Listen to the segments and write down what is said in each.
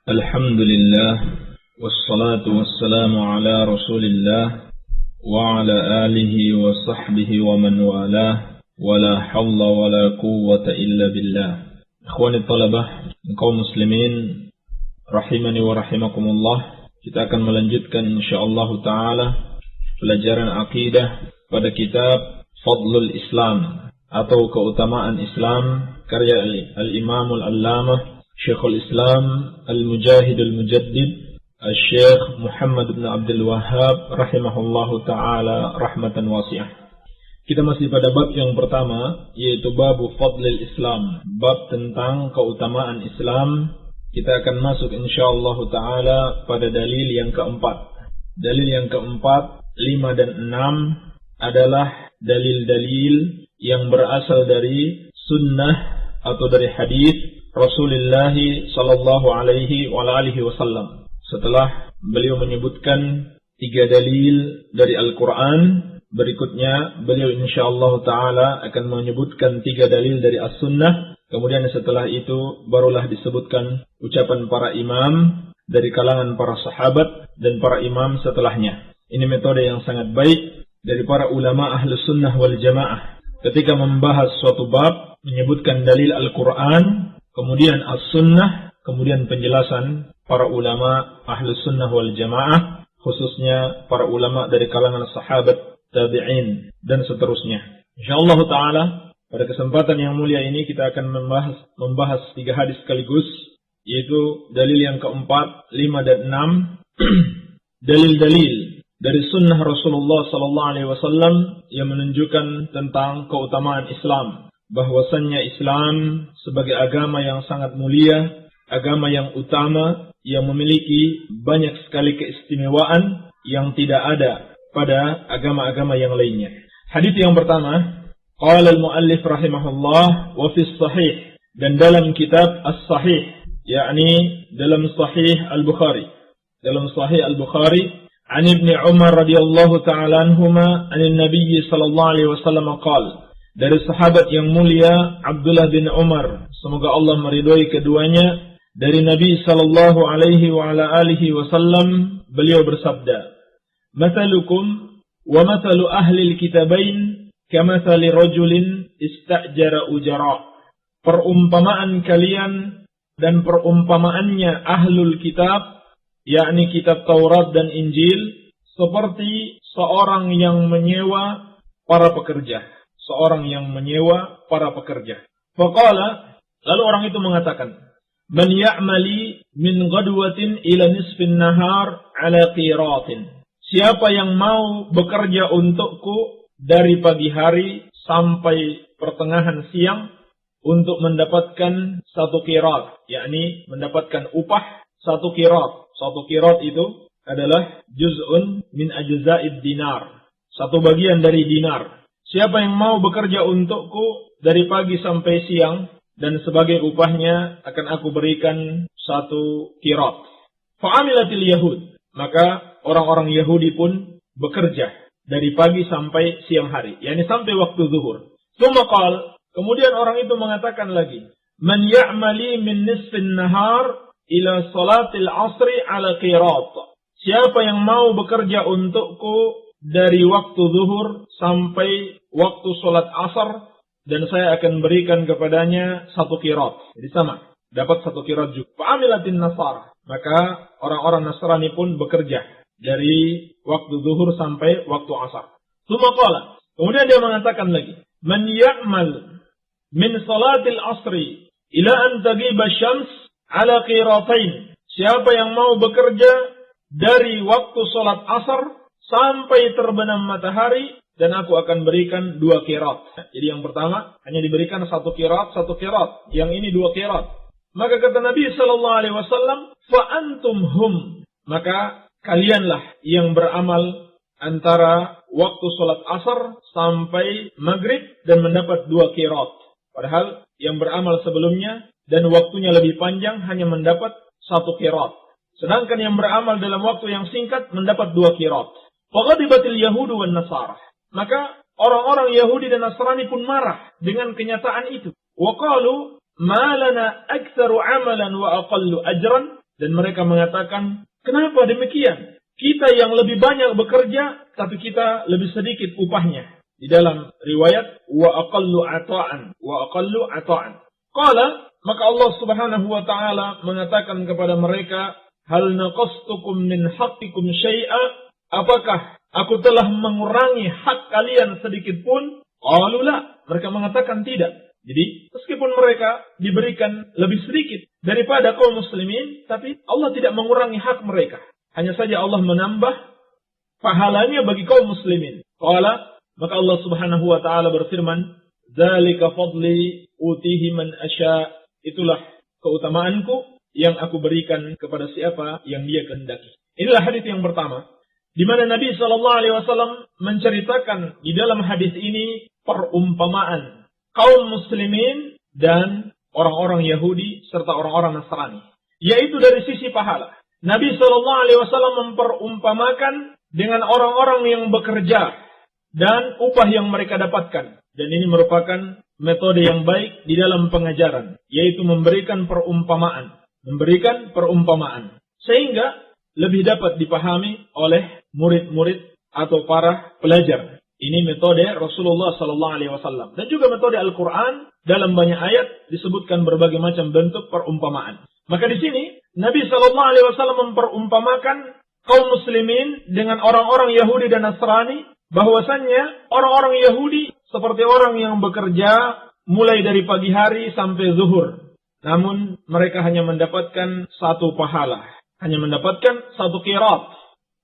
Alhamdulillah, wassalatu wassalamu ala rasulillah, wa ala alihi wa sahbihi wa man walah, wa la hawla wa la quwwata illa billah. Ikhwani talabah, kaum muslimin, rahimani wa rahimakumullah. Kita akan melanjutkan insyaallah ta'ala pelajaran akidah pada kitab Fadlul Islam atau keutamaan Islam karya al-Imam al-Allamah Syekhul Islam Al-Mujahid Al-Mujaddid Al-Syekh Muhammad bin Abdul Wahhab rahimahullahu ta'ala rahmatan wasi'ah. Kita masih pada bab yang pertama, yaitu Babu Fadlil Islam, bab tentang keutamaan Islam. Kita akan masuk insyaallah ta'ala pada dalil yang keempat. Dalil yang keempat, 5 dan 6 adalah dalil-dalil yang berasal dari sunnah atau dari hadis Rasulullah sallallahu alaihi wa alihi wasallam. Setelah beliau menyebutkan 3 dalil dari Al-Quran, berikutnya beliau insyaallah ta'ala akan menyebutkan 3 dalil dari As-Sunnah. Kemudian setelah itu barulah disebutkan ucapan para imam dari kalangan para sahabat dan para imam setelahnya. Ini metode yang sangat baik dari para ulama Ahlus Sunnah wal Jamaah. Ketika membahas suatu bab, menyebutkan dalil Al-Quran, kemudian As-Sunnah, kemudian penjelasan para ulama Ahlus Sunnah wal Jamaah, khususnya para ulama dari kalangan sahabat, tabi'in, dan seterusnya. InsyaAllah ta'ala, pada kesempatan yang mulia ini kita akan membahas 3 hadis sekaligus, yaitu dalil yang keempat, 5 dan 6, dalil-dalil dari sunnah Rasulullah sallallahu alaihi wasallam yang menunjukkan tentang keutamaan Islam, bahwasannya Islam sebagai agama yang sangat mulia, agama yang utama, yang memiliki banyak sekali keistimewaan yang tidak ada pada agama-agama yang lainnya. Hadis yang pertama, qala al-muallif rahimahullah wa fi sahih, dan dalam kitab as-sahih, yakni dalam sahih al-Bukhari, an Ibn Umar radhiyallahu ta'ala anhuma anin Nabi sallallahu alaihi wasallam qala, dari sahabat yang mulia Abdullah bin Umar, semoga Allah meridhai keduanya, dari Nabi sallallahu alaihi wa ala alihi wasallam, beliau bersabda, "Mathalukum wa mathalu ahli al-kitabain kamathali rajulin istajara ujara." Perumpamaan kalian dan perumpamaannya ahlul kitab, yakni kitab Taurat dan Injil, seperti seorang yang menyewa para pekerja. Faqala, lalu orang itu mengatakan, "Man ya'mali min ghadwatin ila nisfin nahar ala qiratin." Siapa yang mau bekerja untukku dari pagi hari sampai pertengahan siang untuk mendapatkan 1 qirat, yakni mendapatkan upah 1 qirat. 1 qirat itu adalah juz'un min ajza'id dinar, 1 bagian dari dinar. Siapa yang mau bekerja untukku dari pagi sampai siang, dan sebagai upahnya akan aku berikan 1 qirat. Fa'amilatil yahud, maka orang-orang Yahudi pun bekerja dari pagi sampai siang hari, yakni sampai waktu zuhur. Tsumma qala, kemudian orang itu mengatakan lagi, "Man ya'mali min nisfin nahar ila salatil asri ala qirat." Siapa yang mau bekerja untukku dari waktu zuhur sampai waktu salat asar, dan saya akan berikan kepadanya 1 qirat. Jadi sama, dapat 1 qirat juga. Fa'amilatin nasara, maka orang-orang Nasrani pun bekerja dari waktu zuhur sampai waktu asar. Tsumma qala, kemudian dia mengatakan lagi, "Man ya'mal min salatil asri ila an taghiba syams ala qiratain." Siapa yang mau bekerja dari waktu salat asar sampai terbenam matahari, dan aku akan berikan 2 qirat. Jadi yang pertama hanya diberikan 1 qirat, yang ini 2 qirat. Maka kata Nabi sallallahu alaihi wasallam, "Fa antum hum." Maka kalianlah yang beramal antara waktu salat asar sampai maghrib dan mendapat 2 qirat. Padahal yang beramal sebelumnya dan waktunya lebih panjang hanya mendapat 1 qirat. Sedangkan yang beramal dalam waktu yang singkat mendapat 2 qirat. Faghadibatil yahudu wan nasara. Maka orang-orang Yahudi dan Nasrani pun marah dengan kenyataan itu. Wa qalu ma lana aktsaru amalan wa aqallu ajran. Dan mereka mengatakan, kenapa demikian? Kita yang lebih banyak bekerja, tapi kita lebih sedikit upahnya. Di dalam riwayat, wa aqallu ata'an. Qala, maka Allah Subhanahu wa taala mengatakan kepada mereka, hal naqastukum min haqqikum syai'a? Apakah aku telah mengurangi hak kalian sedikit pun? Qalu la. Mereka mengatakan tidak. Jadi, meskipun mereka diberikan lebih sedikit daripada kaum muslimin, tapi Allah tidak mengurangi hak mereka. Hanya saja Allah menambah pahalanya bagi kaum muslimin. Qala, maka Allah Subhanahu wa taala berfirman, "Dzalika fadli utihi man asya." Itulah keutamaanku yang aku berikan kepada siapa yang Dia kehendaki. Inilah hadis yang pertama, di mana Nabi sallallahu alaihi wasallam menceritakan di dalam hadis ini perumpamaan kaum muslimin dan orang-orang Yahudi serta orang-orang Nasrani, yaitu dari sisi pahala. Nabi sallallahu alaihi wasallam memperumpamakan dengan orang-orang yang bekerja dan upah yang mereka dapatkan. Dan ini merupakan metode yang baik di dalam pengajaran, yaitu memberikan perumpamaan. Sehingga lebih dapat dipahami oleh murid-murid atau para pelajar. Ini metode Rasulullah sallallahu alaihi wasallam. Dan juga metode Al-Quran, dalam banyak ayat disebutkan berbagai macam bentuk perumpamaan. Maka di sini Nabi sallallahu alaihi wasallam memperumpamakan kaum muslimin dengan orang-orang Yahudi dan Nasrani, bahwasannya orang-orang Yahudi seperti orang yang bekerja mulai dari pagi hari sampai zuhur. Namun mereka hanya mendapatkan satu pahala, hanya mendapatkan satu qirat.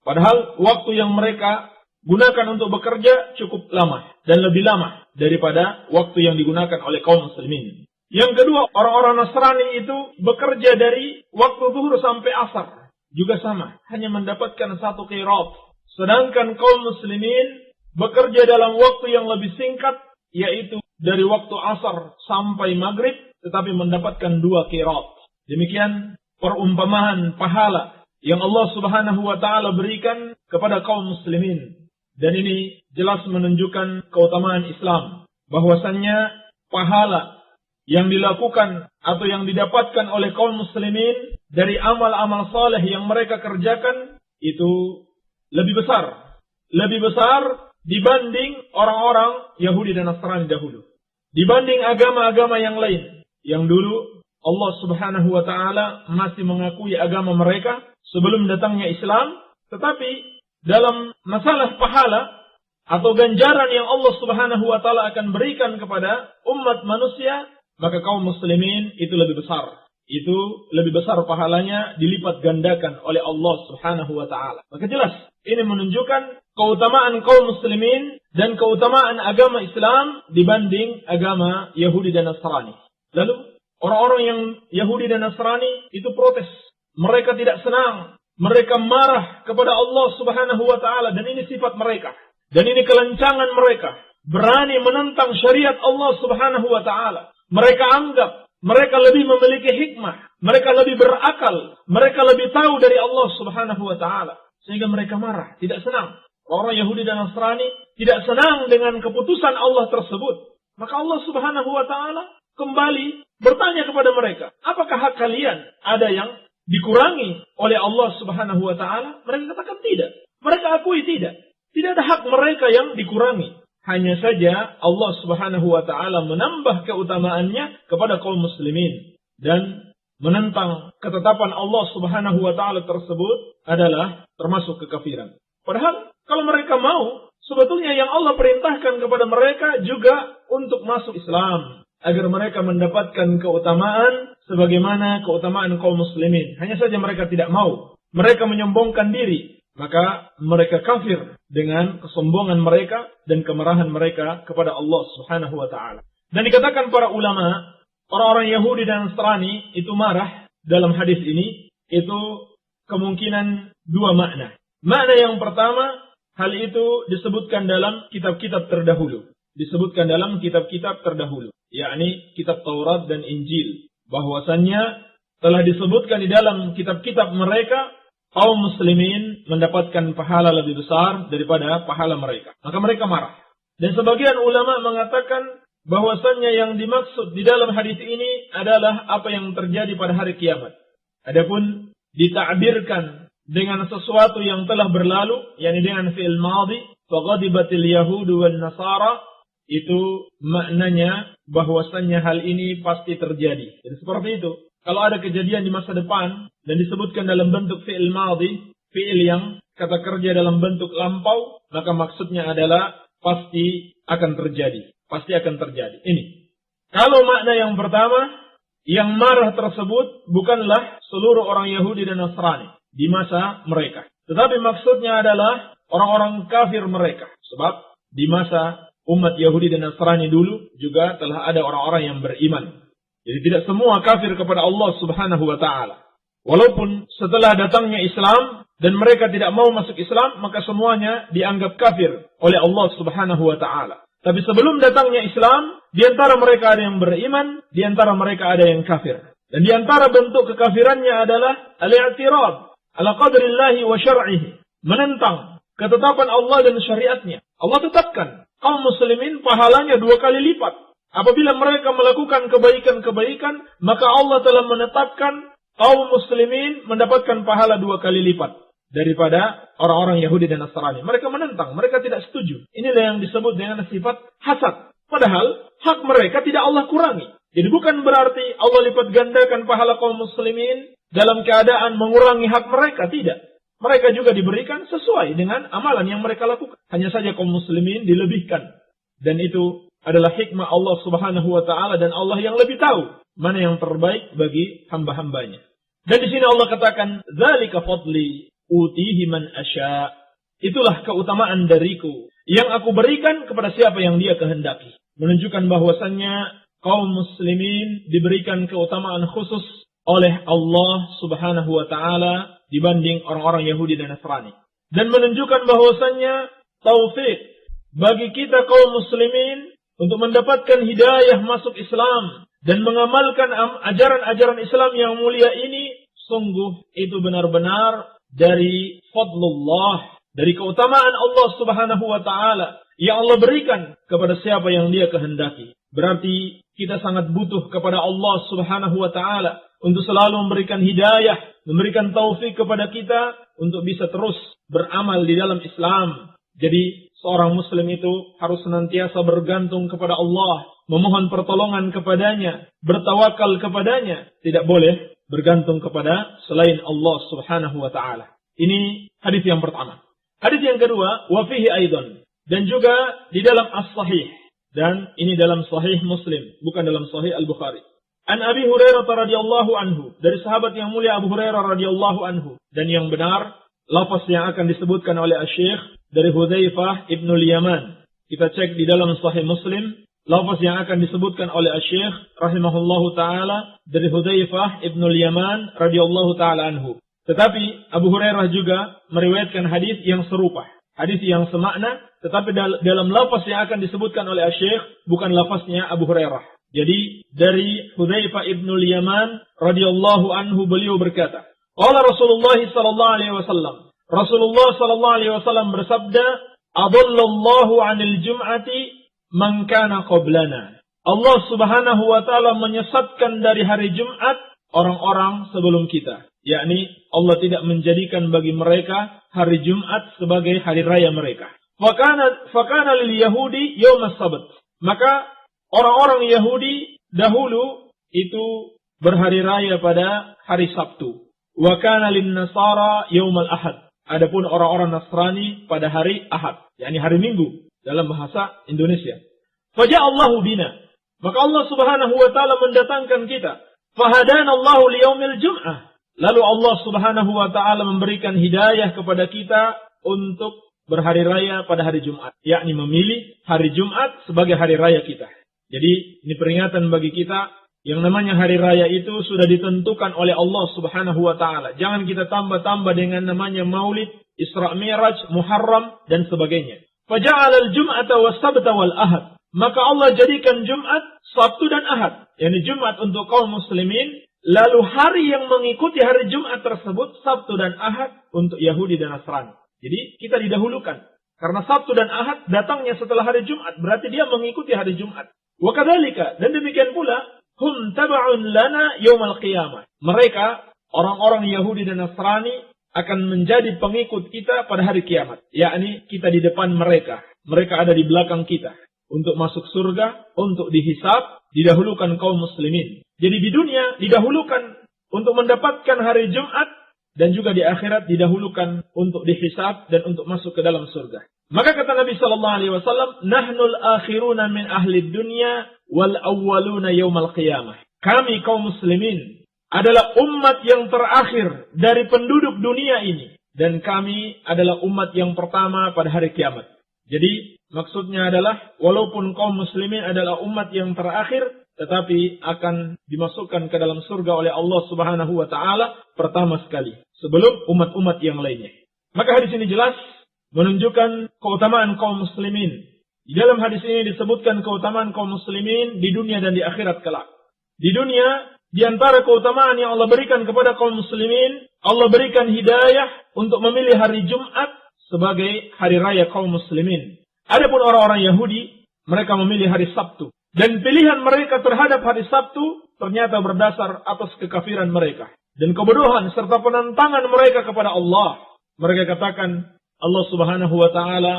Padahal waktu yang mereka gunakan untuk bekerja cukup lama dan lebih lama daripada waktu yang digunakan oleh kaum muslimin. Yang kedua, orang-orang Nasrani itu bekerja dari waktu zuhur sampai asar. Juga sama, hanya mendapatkan satu qirat. Sedangkan kaum muslimin bekerja dalam waktu yang lebih singkat, yaitu dari waktu asar sampai maghrib, tetapi mendapatkan 2 qirat. Demikian perumpamaan pahala yang Allah Subhanahu wa taala berikan kepada kaum muslimin. Dan ini jelas menunjukkan keutamaan Islam, bahwasannya pahala yang dilakukan atau yang didapatkan oleh kaum muslimin dari amal-amal saleh yang mereka kerjakan itu lebih besar dibanding orang-orang Yahudi dan Nasrani dahulu, dibanding agama-agama yang lain yang dulu Allah Subhanahu wa taala masih mengakui agama mereka sebelum datangnya Islam. Tetapi dalam masalah pahala atau ganjaran yang Allah Subhanahu wa taala akan berikan kepada umat manusia, maka kaum muslimin itu lebih besar. Itu lebih besar pahalanya, dilipat gandakan oleh Allah Subhanahu wa taala. Maka jelas ini menunjukkan keutamaan kaum muslimin dan keutamaan agama Islam dibanding agama Yahudi dan Nasrani. Lalu orang-orang yang Yahudi dan Nasrani itu protes. Mereka tidak senang. Mereka marah kepada Allah Subhanahu wa taala, dan ini sifat mereka. Dan ini kelencangan mereka. Berani menentang syariat Allah Subhanahu wa taala. Mereka anggap mereka lebih memiliki hikmah, mereka lebih berakal, mereka lebih tahu dari Allah Subhanahu wa taala, sehingga mereka marah, tidak senang. Orang Yahudi dan Nasrani tidak senang dengan keputusan Allah tersebut. Maka Allah Subhanahu wa taala kembali bertanya kepada mereka, apakah hak kalian ada yang dikurangi oleh Allah Subhanahu wa taala? Mereka katakan tidak. Mereka akui tidak. Tidak ada hak mereka yang dikurangi. Hanya saja Allah Subhanahu wa taala menambah keutamaannya kepada kaum muslimin, dan menentang ketetapan Allah Subhanahu wa taala tersebut adalah termasuk kekafiran. Padahal kalau mereka mau, sebetulnya yang Allah perintahkan kepada mereka juga untuk masuk Islam, agar mereka mendapatkan keutamaan sebagaimana keutamaan kaum muslimin. Hanya saja mereka tidak mau. Mereka menyombongkan diri. Maka mereka kafir dengan kesombongan mereka dan kemarahan mereka kepada Allah Subhanahu wa taala. Dan dikatakan para ulama, orang-orang Yahudi dan Nasrani itu marah dalam hadis ini, itu kemungkinan 2 makna. Makna yang pertama, hal itu disebutkan dalam kitab-kitab terdahulu. Yakni kitab Taurat dan Injil. Bahwasannya telah disebutkan di dalam kitab-kitab mereka, kaum muslimin mendapatkan pahala lebih besar daripada pahala mereka. Maka mereka marah. Dan sebagian ulama mengatakan bahwasannya yang dimaksud di dalam hadis ini adalah apa yang terjadi pada hari kiamat. Adapun ditakbirkan dengan sesuatu yang telah berlalu, yakni dengan fi'il madhi, faghadibatil yahudu wan nasara, itu maknanya bahwasannya hal ini pasti terjadi. Jadi seperti itu. Kalau ada kejadian di masa depan dan disebutkan dalam bentuk fi'il madhi, fi'il yang kata kerja dalam bentuk lampau, maka maksudnya adalah pasti akan terjadi. Pasti akan terjadi. Ini. Kalau makna yang pertama, yang marah tersebut bukanlah seluruh orang Yahudi dan Nasrani di masa mereka. Tetapi maksudnya adalah orang-orang kafir mereka. Sebab di masa umat Yahudi dan Nasrani dulu juga telah ada orang-orang yang beriman. Jadi tidak semua kafir kepada Allah Subhanahu wa ta'ala. Walaupun setelah datangnya Islam dan mereka tidak mau masuk Islam, maka semuanya dianggap kafir oleh Allah Subhanahu wa ta'ala. Tapi sebelum datangnya Islam, di antara mereka ada yang beriman, di antara mereka ada yang kafir. Dan di antara bentuk kekafirannya adalah al-i'tirad ala qadrillahi wa syar'ihi. Menentang ketetapan Allah dan syariatnya. Allah tetapkan kaum muslimin pahalanya 2 kali lipat. Apabila mereka melakukan kebaikan-kebaikan, maka Allah telah menetapkan kaum muslimin mendapatkan pahala 2 kali lipat daripada orang-orang Yahudi dan Nasrani. Mereka menentang, mereka tidak setuju. Inilah yang disebut dengan sifat hasad. Padahal hak mereka tidak Allah kurangi. Jadi bukan berarti Allah lipat gandakan pahala kaum muslimin dalam keadaan mengurangi hak mereka, tidak. Mereka juga diberikan sesuai dengan amalan yang mereka lakukan. Hanya saja kaum muslimin dilebihkan. Dan itu adalah hikmah Allah Subhanahu wa ta'ala, dan Allah yang lebih tahu mana yang terbaik bagi hamba-hambanya. Dan di sini Allah katakan, "Dzalika fadli utihi man asya." Itulah keutamaan dariku yang aku berikan kepada siapa yang dia kehendaki. Menunjukkan bahwasannya kaum muslimin diberikan keutamaan khusus oleh Allah Subhanahu wa ta'ala dibanding orang-orang Yahudi dan Nasrani. Dan menunjukkan bahwasannya taufik bagi kita kaum muslimin untuk mendapatkan hidayah masuk Islam dan mengamalkan ajaran-ajaran Islam yang mulia ini, sungguh itu benar-benar dari fadlullah, dari keutamaan Allah Subhanahu wa ta'ala yang Allah berikan kepada siapa yang dia kehendaki. Berarti kita sangat butuh kepada Allah Subhanahu wa ta'ala untuk selalu memberikan hidayah, memberikan taufik kepada kita untuk bisa terus beramal di dalam Islam. Jadi seorang muslim itu harus senantiasa bergantung kepada Allah, memohon pertolongan kepadanya, bertawakal kepadanya, tidak boleh bergantung kepada selain Allah Subhanahu wa ta'ala. Ini hadis yang pertama. Hadis yang kedua, wa fihi aidan, dan juga di dalam as-sahih, dan ini dalam sahih Muslim, bukan dalam sahih Al-Bukhari. An Abi Hurairah radhiyallahu anhu, dari sahabat yang mulia Abu Hurairah radhiyallahu anhu, dan yang benar lafaz yang akan disebutkan oleh Asy-Syaikh dari Hudzaifah ibn al-Yaman. Kita cek di dalam Sahih Muslim, lafaz yang akan disebutkan oleh Asy-Syaikh rahimahullahu taala dari Hudzaifah ibn al-Yaman radhiyallahu taala anhu. Tetapi Abu Hurairah juga meriwayatkan hadis yang serupa, hadis yang semakna, tetapi dalam lafaz yang akan disebutkan oleh Asy-Syaikh bukan lafaznya Abu Hurairah. Jadi dari Hudzaifah ibn al-Yaman radhiyallahu anhu, beliau berkata, qala Rasulullah sallallahu alaihi wasallam, Rasulullah sallallahu alaihi wasallam bersabda, "Adallallahu 'anil jum'ati man kana qablana." Allah Subhanahu wa taala menyesatkan dari hari Jumat orang-orang sebelum kita. Yakni Allah tidak menjadikan bagi mereka hari Jumat sebagai hari raya mereka. Fakana lil Yahudi yaum as-sabt. Maka orang-orang Yahudi dahulu itu berhari raya pada hari Sabtu. Wa kana lin Nasara yaumul Ahad. Adapun orang-orang Nasrani pada hari Ahad, yakni hari Minggu dalam bahasa Indonesia. Faja'allahu bina. Maka Allah Subhanahu wa taala mendatangkan kita. Fahadana Allahu liyaumil Jum'ah. Lalu Allah Subhanahu wa taala memberikan hidayah kepada kita untuk berhari raya pada hari Jumat, yakni memilih hari Jumat sebagai hari raya kita. Jadi ini peringatan bagi kita. Yang namanya hari raya itu sudah ditentukan oleh Allah Subhanahu wa ta'ala. Jangan kita tambah-tambah dengan namanya Maulid, Isra Mi'raj, Muharram, dan sebagainya. Faja'al al-jum'ata was-sabta wal-ahad. Maka Allah jadikan Jumat, Sabtu dan Ahad. Yani Jumat untuk kaum muslimin. Lalu hari yang mengikuti hari Jumat tersebut, Sabtu dan Ahad untuk Yahudi dan Nasrani. Jadi kita didahulukan. Karena Sabtu dan Ahad datangnya setelah hari Jumat. Berarti dia mengikuti hari Jumat. Wa kadzalika, dan demikian pula, hum taba'un lana yaumal qiyamah. Mereka orang-orang Yahudi dan Nasrani akan menjadi pengikut kita pada hari kiamat. Yakni kita di depan mereka. Mereka ada di belakang kita. Untuk masuk surga, untuk dihisab, didahulukan kaum muslimin. Jadi di dunia didahulukan untuk mendapatkan hari Jumat. Dan juga di akhirat didahulukan untuk dihisab dan untuk masuk ke dalam surga. Maka kata Nabi SAW, Nahnul akhiruna min ahli dunya wal awwaluna yawmal qiyamah. Kami kaum muslimin adalah umat yang terakhir dari penduduk dunia ini. Dan kami adalah umat yang pertama pada hari kiamat. Jadi maksudnya adalah walaupun kaum muslimin adalah umat yang terakhir, tetapi akan dimasukkan ke dalam surga oleh Allah Subhanahu wa taala pertama sekali sebelum umat-umat yang lainnya. Maka hadis ini jelas menunjukkan keutamaan kaum muslimin. Di dalam hadis ini disebutkan keutamaan kaum muslimin di dunia dan di akhirat kelak. Di dunia, di antara keutamaan yang Allah berikan kepada kaum muslimin, Allah berikan hidayah untuk memilih hari Jumat sebagai hari raya kaum muslimin. Adapun orang-orang Yahudi, mereka memilih hari Sabtu. Dan pilihan mereka terhadap hari Sabtu ternyata berdasar atas kekafiran mereka. Dan kebodohan serta penentangan mereka kepada Allah. Mereka katakan Allah Subhanahu wa ta'ala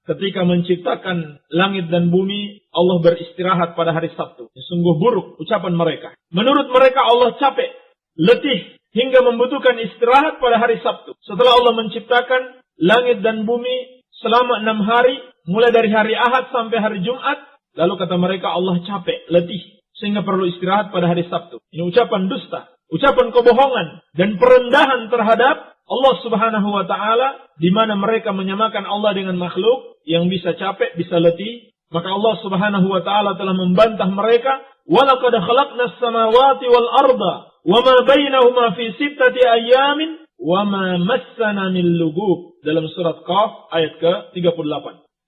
ketika menciptakan langit dan bumi, Allah beristirahat pada hari Sabtu. Sungguh buruk ucapan mereka. Menurut mereka Allah capek, letih, hingga membutuhkan istirahat pada hari Sabtu. Setelah Allah menciptakan langit dan bumi selama 6 hari, mulai dari hari Ahad sampai hari Jumat, lalu kata mereka Allah capek, letih, sehingga perlu istirahat pada hari Sabtu. Ini ucapan dusta, ucapan kebohongan, dan perendahan terhadap Allah Subhanahu wa ta'ala, di mana mereka menyamakan Allah dengan makhluk yang bisa capek, bisa letih. Maka Allah Subhanahu wa ta'ala telah membantah mereka, وَلَقَدْ خَلَقْنَا السَّمَاوَاتِ وَالْأَرْضَ وَمَا بَيْنَهُمَا فِي 6 أَيَّامٍ وَمَا مَسَّنَا مِنْ لُغُوبٍ. Dalam surat Qaf ayat ke-38.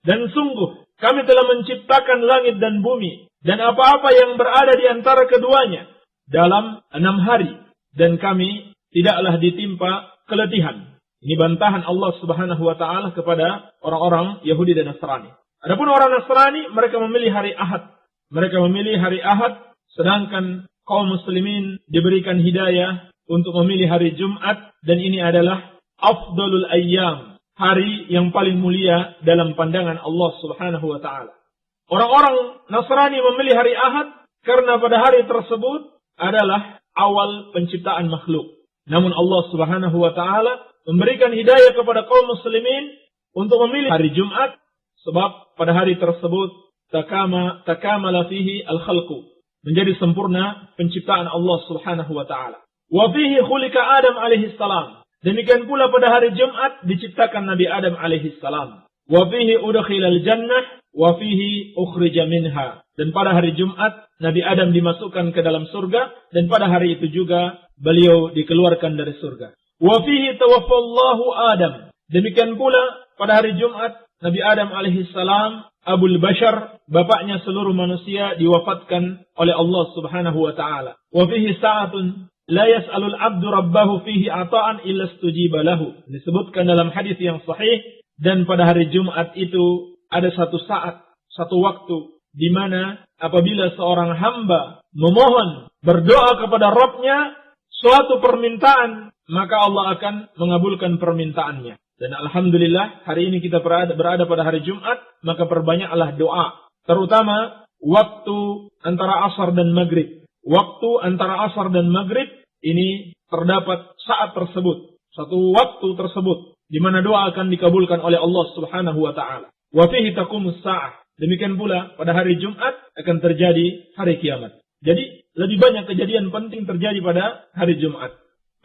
Dan sungguh kami telah menciptakan langit dan bumi dan apa-apa yang berada di antara keduanya dalam 6 hari, dan kami tidaklah ditimpa keletihan. Ini bantahan Allah Subhanahu wa ta'ala kepada orang-orang Yahudi dan Nasrani. Adapun orang Nasrani, mereka memilih hari Ahad. Mereka memilih hari Ahad, sedangkan kaum muslimin diberikan hidayah untuk memilih hari Jumat, dan ini adalah afdalul ayyam, hari yang paling mulia dalam pandangan Allah Subhanahu wa ta'ala. Orang-orang Nasrani memilih hari Ahad karena pada hari tersebut adalah awal penciptaan makhluk. Namun Allah Subhanahu wa ta'ala memberikan hidayah kepada kaum muslimin untuk memilih hari Jumat, sebab pada hari tersebut takamala fihi al-khalqu, menjadi sempurna penciptaan Allah Subhanahu wa ta'ala. Wa fihi khulika Adam alaihi salam. Demikian pula pada hari Jumat diciptakan Nabi Adam alaihi salam. Wa fihi udkhilal jannah wa fihi ukhrija minha. Dan pada hari Jumat Nabi Adam dimasukkan ke dalam surga, dan pada hari itu juga beliau dikeluarkan dari surga. Wa fihi tawaffallahu Adam. Demikian pula pada hari Jumat Nabi Adam alaihi salam, Abul Bashar, bapaknya seluruh manusia, diwafatkan oleh Allah Subhanahu wa ta'ala. Wa fihi sa'atun la yas'alul 'abdu rabbahu fihi ata'an illa istujiba lahu. Disebutkan dalam hadis yang sahih, dan pada hari Jumat itu ada satu saat, satu waktu di mana apabila seorang hamba memohon, berdoa kepada Rabb-nya suatu permintaan, maka Allah akan mengabulkan permintaannya. Dan alhamdulillah hari ini kita berada pada hari Jumat, maka perbanyaklah doa, terutama waktu antara Asar dan Maghrib. Waktu antara Asar dan Maghrib ini terdapat saat tersebut, satu waktu tersebut, di mana doa akan dikabulkan oleh Allah Subhanahu wa ta'ala. Wa fihi taqumus sa'ah. Demikian pula pada hari Jumat akan terjadi hari kiamat. Jadi lebih banyak kejadian penting terjadi pada hari Jumat.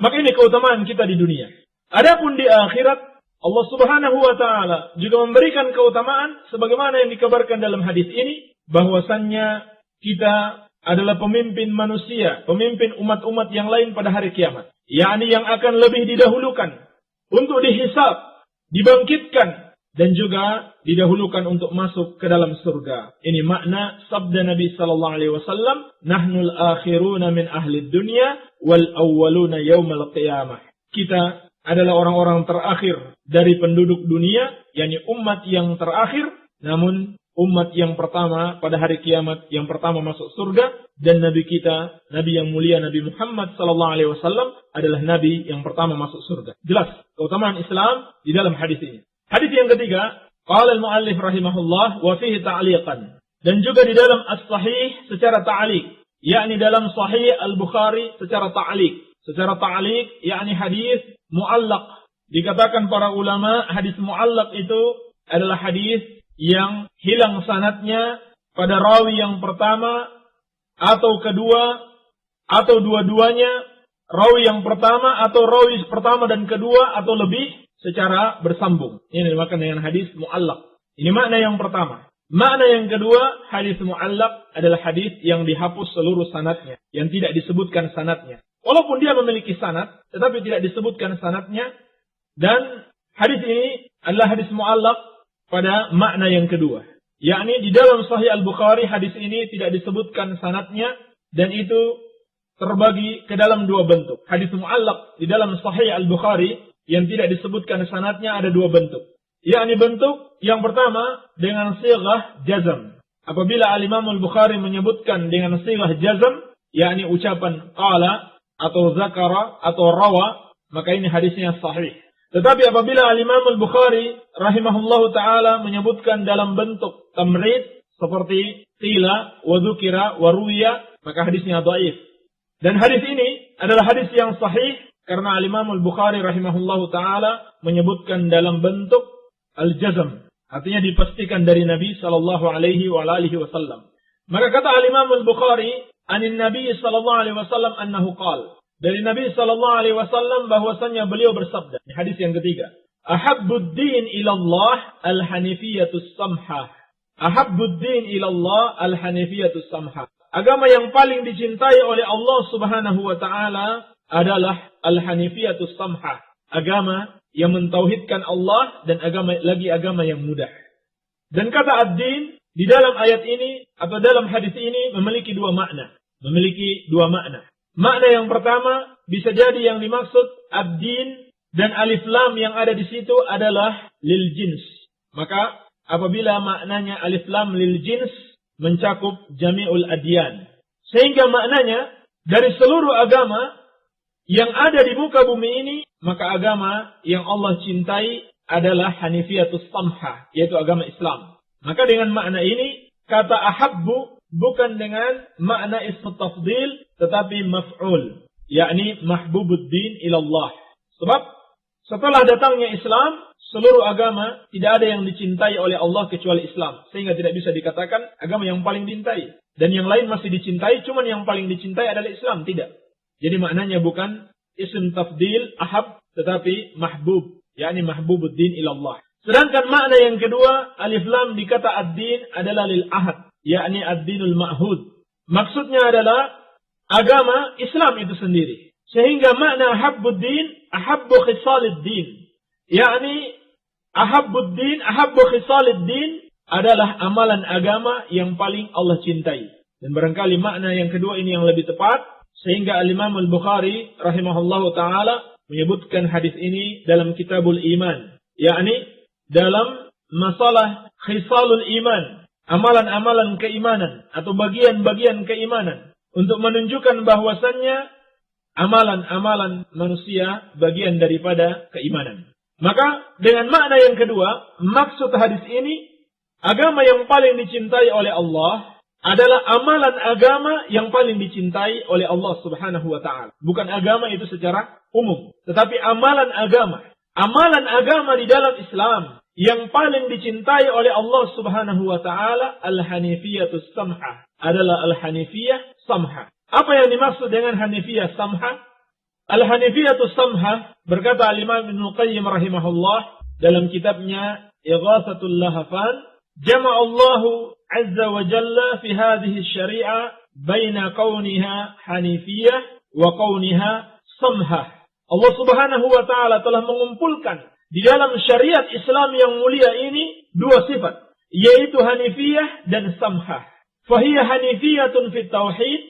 Maka ini keutamaan kita di dunia. Adapun di akhirat, Allah Subhanahu wa ta'ala juga memberikan keutamaan sebagaimana yang dikabarkan dalam hadis ini, bahwasannya kita adalah pemimpin manusia, pemimpin umat-umat yang lain pada hari kiamat. Yakni yang akan lebih didahulukan untuk dihisab, dibangkitkan, dan juga didahulukan untuk masuk ke dalam surga. Ini makna sabda Nabi sallallahu alaihi wasallam, "Nahnul akhiruna min ahli dunya wal awwaluna yaumal qiyamah." Kita adalah orang-orang terakhir dari penduduk dunia, yakni umat yang terakhir, namun umat yang pertama pada hari kiamat, yang pertama masuk surga, dan Nabi kita, Nabi yang mulia Nabi Muhammad sallallahu alaihi wasallam adalah Nabi yang pertama masuk surga. Jelas keutamaan Islam di dalam hadis ini. Hadis yang ketiga, qala al-muallif rahimahullah wa fihi ta'liqan. Dan juga di dalam as-sahih secara ta'liq, yakni dalam sahih al-Bukhari secara ta'liq. Secara ta'liq yakni hadis muallaq. Dikatakan para ulama hadis muallaq itu adalah hadis yang hilang sanadnya pada rawi yang pertama atau kedua atau dua-duanya, rawi yang pertama atau rawi pertama dan kedua atau lebih secara bersambung. Ini dinamakan dengan hadis muallaq. Ini makna yang pertama. Makna yang kedua, hadis muallaq adalah hadis yang dihapus seluruh sanadnya, yang tidak disebutkan sanadnya. Walaupun dia memiliki sanad, tetapi tidak disebutkan sanadnya. Dan hadis ini adalah hadis muallaq pada makna yang kedua, yakni di dalam Sahih Al-Bukhari hadis ini tidak disebutkan sanadnya, dan itu terbagi ke dalam dua bentuk. Hadis muallaq di dalam Sahih Al-Bukhari yang tidak disebutkan sanadnya ada dua bentuk. Yakni bentuk yang pertama dengan sighah jazm. Apabila Al-Imam Al-Bukhari menyebutkan dengan sighah jazm, yakni ucapan qala atau zakara atau rawa, maka ini hadisnya sahih. Tetapi apabila Al-Imam Al-Bukhari rahimahullahu ta'ala menyebutkan dalam bentuk tamrid seperti qila, wa dzukira, wa ruwiya, maka hadisnya dhaif. Dan hadis ini adalah hadis yang sahih karena Al-Imam Al-Bukhari rahimahullahu ta'ala menyebutkan dalam bentuk al-jazm. Artinya dipastikan dari Nabi sallallahu alaihi wa alihi wasallam. Maka kata Al-Imam Al-Bukhari, anin Nabi sallallahu alaihi wasallam annahu qala. Dari Nabi sallallahu alaihi wasallam bahwasanya beliau bersabda. Ini hadis yang ketiga. Ahabbuddin ilallah al-hanifiyatus samhah. Ahabbuddin ilallah al-hanifiyatus samhah. Agama yang paling dicintai oleh Allah Subhanahu wa taala adalah al-hanifiyatus samhah. Agama yang mentauhidkan Allah dan agama yang mudah. Dan kata ad-din di dalam ayat ini atau dalam hadis ini memiliki dua makna. Makna yang pertama bisa jadi yang dimaksud ad-din dan alif lam yang ada di situ adalah lil jins. Maka apabila maknanya alif lam lil jins mencakup jami'ul adyan. Sehingga maknanya dari seluruh agama yang ada di muka bumi ini, maka agama yang Allah cintai adalah hanifiyatus samhah, yaitu agama Islam. Maka dengan makna ini kata ahabbu bukan dengan makna ismu tafdil, tetapi maf'ul, yakni mahbubuddin ilallah. Sebab setelah datangnya Islam, seluruh agama tidak ada yang dicintai oleh Allah kecuali Islam. Sehingga tidak bisa dikatakan agama yang paling dicintai. Dan yang lain masih dicintai, cuman yang paling dicintai adalah Islam. Tidak. Jadi maknanya bukan ism tafdil, ahab, tetapi mahbub, yakni mahbubuddin ilallah. Sedangkan makna yang kedua, alif lam di kata ad-din adalah lil ahad, yakni ad-dinul ma'hud. Maksudnya adalah agama Islam itu sendiri. Sehingga makna ahabbuddin, ahabbu khissaliddin. Yakni ahabbuddin, ahabbu khissaliddin adalah amalan agama yang paling Allah cintai. Dan barangkali makna yang kedua ini yang lebih tepat. Sehingga Al-Imam Al-Bukhari rahimahullahu ta'ala menyebutkan hadis ini dalam kitabul iman. Yakni dalam masalah khisalul iman. Amalan-amalan keimanan atau bagian-bagian keimanan. Untuk menunjukkan bahwasannya amalan-amalan manusia bagian daripada keimanan. Maka dengan makna yang kedua, maksud hadis ini, agama yang paling dicintai oleh Allah adalah amalan agama yang paling dicintai oleh Allah Subhanahu wa ta'ala. Bukan agama itu secara umum, tetapi amalan agama. Amalan agama di dalam Islam yang paling dicintai oleh Allah Subhanahu wa ta'ala al-hanifiyatus samhah. Adalah al-hanifiyah samhah. Apa yang dimaksud dengan hanifiyah samhah? Al-hanifiyatus samhah, berkata Al-Imam Ibnul Qayyim rahimahullah dalam kitabnya Ighathatul Lahafan, jama'allahu azza wa jalla fi hadhihi syari'ah baina kauniha hanifiyah wa kauniha samhah. Allah Subhanahu wa ta'ala telah mengumpulkan di dalam syariat Islam yang mulia ini dua sifat, yaitu hanifiyah dan samhah. Fahiyah hanifiyatun fit tauhid,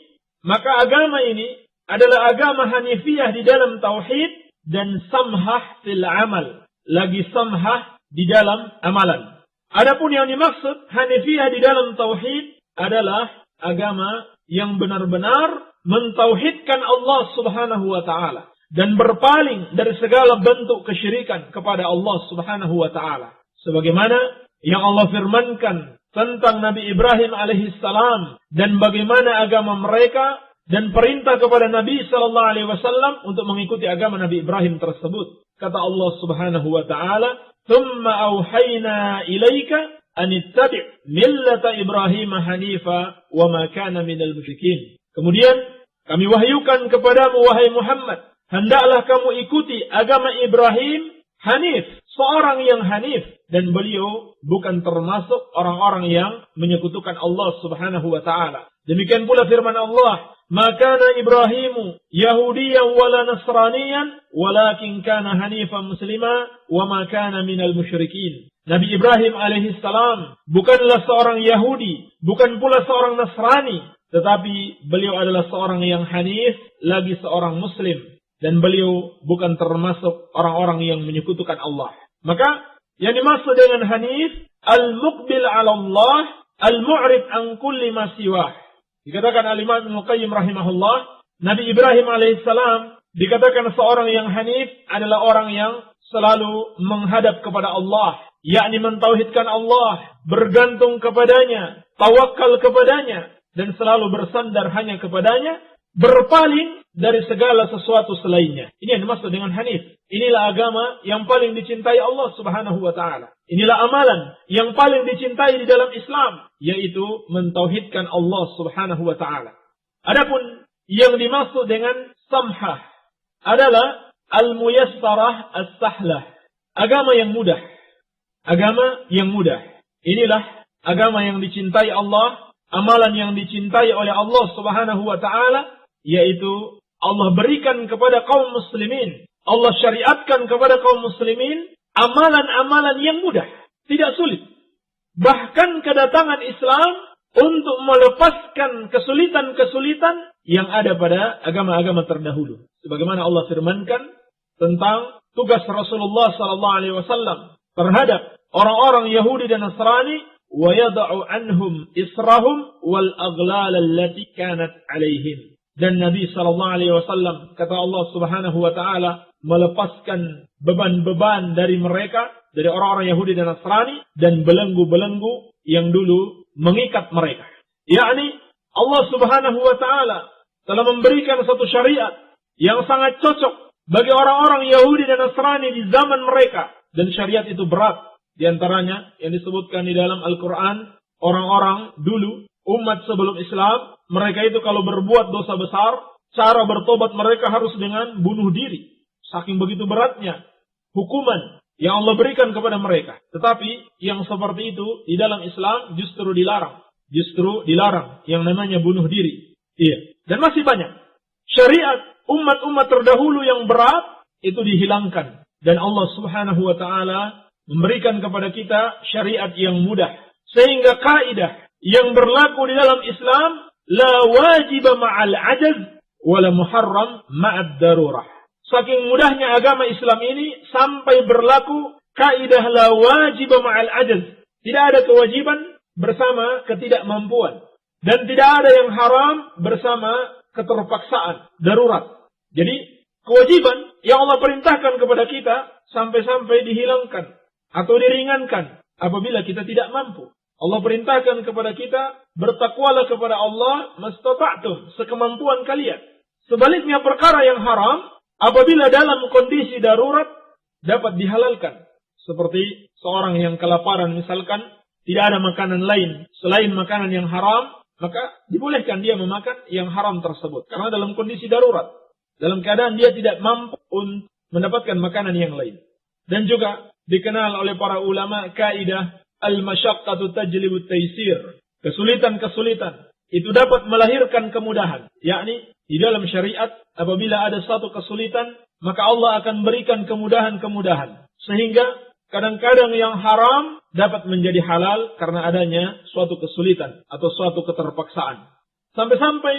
maka agama ini adalah agama hanifiyah di dalam tauhid dan samhah fil amal, lagi samhah di dalam amalan. Adapun yang dimaksud Hanifiyah di dalam tauhid adalah agama yang benar-benar mentauhidkan Allah Subhanahu wa taala dan berpaling dari segala bentuk kesyirikan kepada Allah Subhanahu wa taala. Sebagaimana yang Allah firmankan tentang Nabi Ibrahim alaihissalam dan bagaimana agama mereka dan perintah kepada Nabi sallallahu alaihi wasallam untuk mengikuti agama Nabi Ibrahim tersebut. Kata Allah Subhanahu wa taala, "Tsumma auhayna ilaika an ittabi' millata Ibrahim hanifa wa ma kana minal musyrikin." Kemudian kami wahyukan kepadamu wahai Muhammad, hendaklah kamu ikuti agama Ibrahim hanif, seorang yang hanif, dan beliau bukan termasuk orang-orang yang menyekutukan Allah Subhanahu wa taala. Demikian pula firman Allah, "Ma kana Ibrahimu Yahudiyan wala Nasraniyan, walakin kana hanifan muslima wa ma kana minal musyrikin." Nabi Ibrahim alaihissalam bukanlah seorang Yahudi, bukan pula seorang Nasrani, tetapi beliau adalah seorang yang hanif, lagi seorang muslim, dan beliau bukan termasuk orang-orang yang menyekutukan Allah. Maka yang dimaksud dengan hanif, al-muqbil 'ala Allah, al-mu'rid an kulli ma siwah. Dikatakan Al-Imam Ibnu Qayyim rahimahullah, Nabi Ibrahim alaihissalam dikatakan seorang yang hanif adalah orang yang selalu menghadap kepada Allah, yakni mentauhidkan Allah, bergantung kepadanya, tawakal kepadanya, dan selalu bersandar hanya kepadanya, berpaling dari segala sesuatu selainnya. Ini yang dimaksud dengan hanif. Inilah agama yang paling dicintai Allah Subhanahu wa taala. Inilah amalan yang paling dicintai di dalam Islam, yaitu mentauhidkan Allah Subhanahu wa taala. Adapun yang dimaksud dengan samhah adalah al-muyassarah as-sahlah, agama yang mudah. Agama yang mudah. Inilah agama yang dicintai Allah, amalan yang dicintai oleh Allah Subhanahu wa taala, yaitu Allah berikan kepada kaum muslimin, Allah syariatkan kepada kaum muslimin amalan-amalan yang mudah, tidak sulit. Bahkan kedatangan Islam untuk melepaskan kesulitan-kesulitan yang ada pada agama-agama terdahulu. Sebagaimana Allah firmankan tentang tugas Rasulullah SAW terhadap orang-orang Yahudi dan Nasrani, wa yada'u anhum israhum wal aghlal allati kanat alaihim. Dan Nabi SAW, kata Allah Subhanahu wa taala, melepaskan beban-beban dari mereka, dari orang-orang Yahudi dan Nasrani, dan belenggu-belenggu yang dulu mengikat mereka. Yakni Allah Subhanahu wa taala telah memberikan satu syariat yang sangat cocok bagi orang-orang Yahudi dan Nasrani di zaman mereka, dan syariat itu berat. Di antaranya yang disebutkan di dalam Al-Quran, orang-orang dulu, umat sebelum Islam, mereka itu kalau berbuat dosa besar, cara bertobat mereka harus dengan bunuh diri. Saking begitu beratnya hukuman yang Allah berikan kepada mereka. Tetapi yang seperti itu di dalam Islam justru dilarang. Justru dilarang yang namanya bunuh diri. Iya. Dan masih banyak syariat umat-umat terdahulu yang berat itu dihilangkan. Dan Allah Subhanahu wa taala memberikan kepada kita syariat yang mudah. Sehingga kaidah yang berlaku di dalam Islam, la wajib ma'al ajaz, wala muharram ma'ad darurah. Saking mudahnya agama Islam ini, sampai berlaku kaidah la wajib ma'al ajaz. Tidak ada kewajiban bersama ketidakmampuan. Dan tidak ada yang haram bersama keterpaksaan, darurat. Jadi, kewajiban yang Allah perintahkan kepada kita, sampai-sampai dihilangkan atau diringankan apabila kita tidak mampu. Allah perintahkan kepada kita, bertakwalah kepada Allah mastata'tum, sekemampuan kalian. Sebaliknya perkara yang haram, apabila dalam kondisi darurat, dapat dihalalkan. Seperti seorang yang kelaparan misalkan, tidak ada makanan lain selain makanan yang haram, maka dibolehkan dia memakan yang haram tersebut. Karena dalam kondisi darurat, dalam keadaan dia tidak mampu untuk mendapatkan makanan yang lain. Dan juga dikenal oleh para ulama kaidah al-masyaqqatu tajlibu taysir. Kesulitan-kesulitan itu dapat melahirkan kemudahan. Yakni di dalam syariat apabila ada satu kesulitan, maka Allah akan berikan kemudahan-kemudahan. Sehingga kadang-kadang yang haram dapat menjadi halal karena adanya suatu kesulitan atau suatu keterpaksaan. Sampai-sampai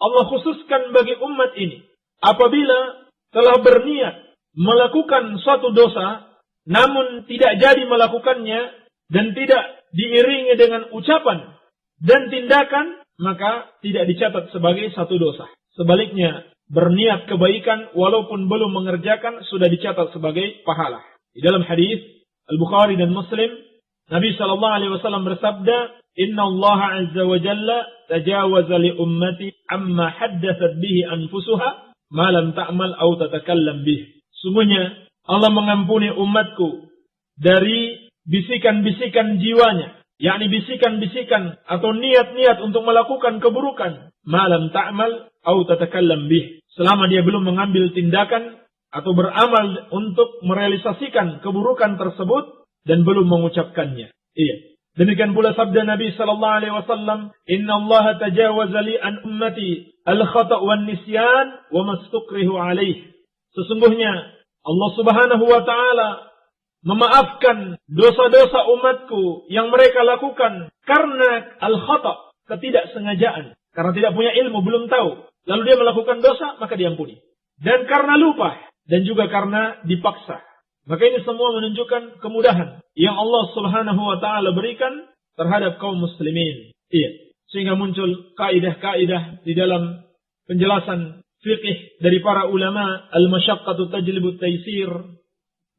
Allah khususkan bagi umat ini, apabila telah berniat melakukan suatu dosa, namun tidak jadi melakukannya, dan tidak diiringi dengan ucapan dan tindakan, maka tidak dicatat sebagai satu dosa. Sebaliknya, berniat kebaikan walaupun belum mengerjakan sudah dicatat sebagai pahala. Di dalam hadis Al-Bukhari dan Muslim, Nabi SAW bersabda, Inna Allah Azza wa Jalla tajawaza li ummati amma haddathat bihi anfusuha ma lam ta'mal aw tatakallam bih. Sungguhnya Allah mengampuni umatku dari bisikan-bisikan jiwanya, yakni bisikan-bisikan atau niat-niat untuk melakukan keburukan, ma lam ta'mal aw tatakallam bih, selama dia belum mengambil tindakan atau beramal untuk merealisasikan keburukan tersebut dan belum mengucapkannya. Iya. Demikian pula sabda Nabi sallallahu alaihi wasallam, "Inna Allah tajawaza li an ummati al-khata' wan nisyan wa mastukrihu alaih." Sesungguhnya Allah Subhanahu wa taala memaafkan dosa-dosa umatku yang mereka lakukan karena al-khata', ketidaksengajaan, karena tidak punya ilmu, belum tahu, lalu dia melakukan dosa, maka diampuni. Dan karena lupa, dan juga karena dipaksa. Maka ini semua menunjukkan kemudahan yang Allah Subhanahu wa taala berikan terhadap kaum muslimin. Iya, sehingga muncul kaidah-kaidah di dalam penjelasan fikih dari para ulama, al-masyaqqatu tajlibu taysir.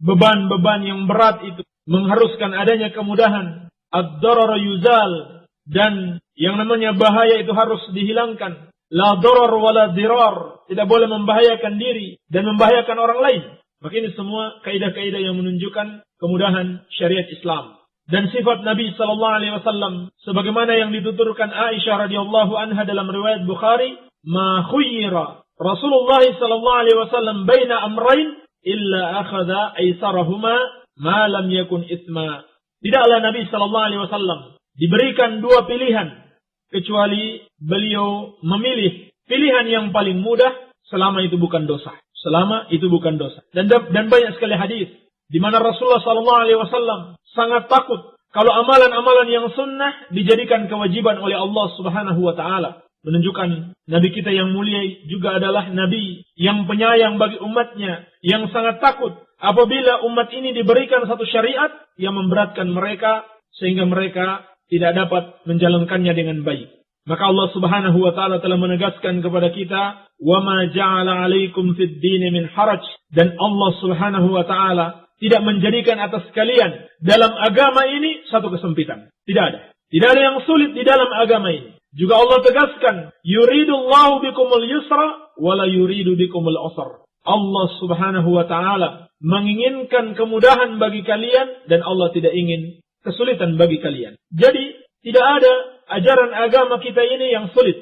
Beban-beban yang berat itu mengharuskan adanya kemudahan. Ad-darar yuzal, dan yang namanya bahaya itu harus dihilangkan. La darar wala dirar, tidak boleh membahayakan diri dan membahayakan orang lain. Maka ini semua kaidah-kaidah yang menunjukkan kemudahan syariat Islam. Dan sifat Nabi SAW, sebagaimana yang dituturkan Aisyah radhiyallahu anha dalam riwayat Bukhari, ma khuyyira Rasulullah SAW baina amrain illa akhadha aisarahuma ma lam yakun isma. Tidaklah Nabi SAW diberikan dua pilihan, kecuali beliau memilih pilihan yang paling mudah selama itu bukan dosa. Selama itu bukan dosa. Dan banyak sekali hadis di mana Rasulullah SAW sangat takut kalau amalan-amalan yang sunnah dijadikan kewajiban oleh Allah Subhanahu wa taala. Menunjukkan Nabi kita yang mulia juga adalah Nabi yang penyayang bagi umatnya, yang sangat takut apabila umat ini diberikan satu syariat yang memberatkan mereka sehingga mereka tidak dapat menjalankannya dengan baik. Maka Allah Subhanahu wa taala telah menegaskan kepada kita, "Wa ma ja'ala 'alaikum fid din min haraj." Dan Allah Subhanahu wa taala tidak menjadikan atas kalian dalam agama ini satu kesempitan. Tidak ada. Tidak ada yang sulit di dalam agama ini. Juga Allah tegaskan, "Yuridullahu bikumul yusra wa la yuridu bikumul usra." Allah Subhanahu wa taala menginginkan kemudahan bagi kalian dan Allah tidak ingin kesulitan bagi kalian. Jadi, tidak ada ajaran agama kita ini yang sulit.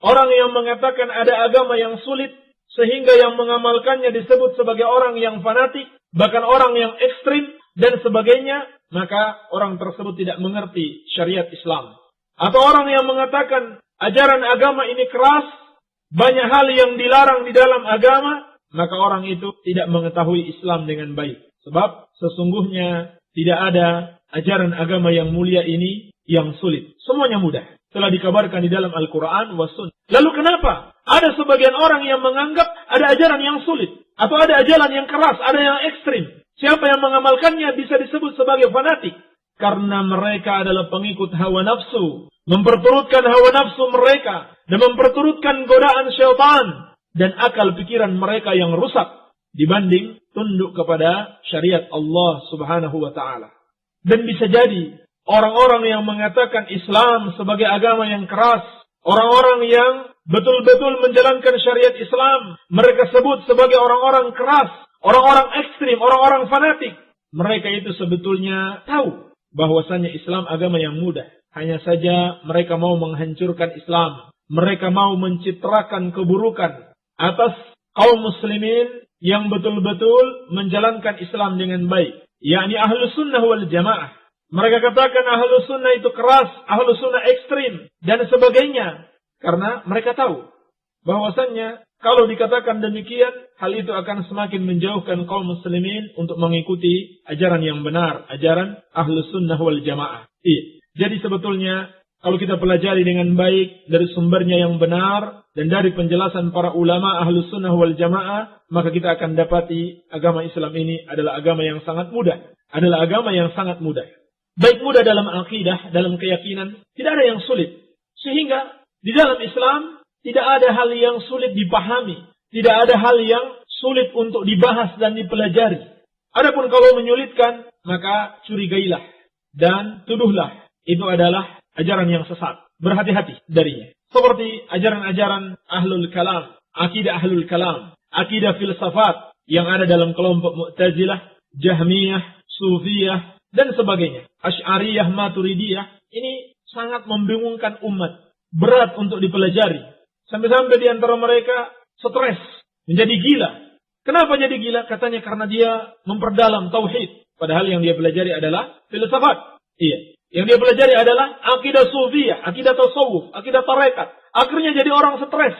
Orang yang mengatakan ada agama yang sulit, sehingga yang mengamalkannya disebut sebagai orang yang fanatik, bahkan orang yang ekstrim, dan sebagainya, maka orang tersebut tidak mengerti syariat Islam. Atau orang yang mengatakan ajaran agama ini keras, banyak hal yang dilarang di dalam agama, maka orang itu tidak mengetahui Islam dengan baik. Sebab sesungguhnya tidak ada ajaran agama yang mulia ini yang sulit. Semuanya mudah. Telah dikabarkan di dalam Al-Quran wa Sunnah. Lalu kenapa ada sebagian orang yang menganggap ada ajaran yang sulit? Atau ada ajaran yang keras, ada yang ekstrim? Siapa yang mengamalkannya bisa disebut sebagai fanatik. Karena mereka adalah pengikut hawa nafsu. Memperturutkan hawa nafsu mereka. Dan memperturutkan godaan syaitan. Dan akal pikiran mereka yang rusak. Dibanding tunduk kepada syariat Allah Subhanahu wa ta'ala. Dan bisa jadi orang-orang yang mengatakan Islam sebagai agama yang keras, orang-orang yang betul-betul menjalankan syariat Islam, mereka sebut sebagai orang-orang keras, orang-orang ekstrim, orang-orang fanatik. Mereka itu sebetulnya tahu bahwasanya Islam agama yang mudah. Hanya saja mereka mau menghancurkan Islam. Mereka mau mencitrakan keburukan atas kaum muslimin yang betul-betul menjalankan Islam dengan baik. Yakni Ahlus Sunnah wal Jamaah. Mereka katakan Ahlus Sunnah itu keras, Ahlus Sunnah ekstrim, dan sebagainya. Karena mereka tahu bahwasannya kalau dikatakan demikian, hal itu akan semakin menjauhkan kaum muslimin untuk mengikuti ajaran yang benar, ajaran Ahlus Sunnah wal Jamaah. Jadi sebetulnya kalau kita pelajari dengan baik dari sumbernya yang benar dan dari penjelasan para ulama Ahlus Sunnah wal Jamaah, maka kita akan dapati agama Islam ini adalah agama yang sangat mudah. Adalah agama yang sangat mudah. baik mudah dalam akidah, dalam keyakinan, tidak ada yang sulit. Sehingga di dalam Islam tidak ada hal yang sulit dipahami, tidak ada hal yang sulit untuk dibahas dan dipelajari. Adapun kalau menyulitkan, maka curigailah dan tuduhlah itu adalah ajaran yang sesat. Berhati-hati darinya. Seperti ajaran-ajaran ahlul kalam, akidah ahlul kalam, akidah filsafat yang ada dalam kelompok Mu'tazilah, Jahmiyah, Sufiyah, dan sebagainya. Asy'ariyah, Maturidiyah. Ini sangat membingungkan umat. Berat untuk dipelajari. Sampai-sampai di antara mereka stres. Menjadi gila. Kenapa jadi gila? Katanya karena dia memperdalam tauhid. Padahal yang dia pelajari adalah filsafat. Iya. Yang dia pelajari adalah akidah Sufiyah, akidah tasawuf, akidah tarekat. Akhirnya jadi orang stres.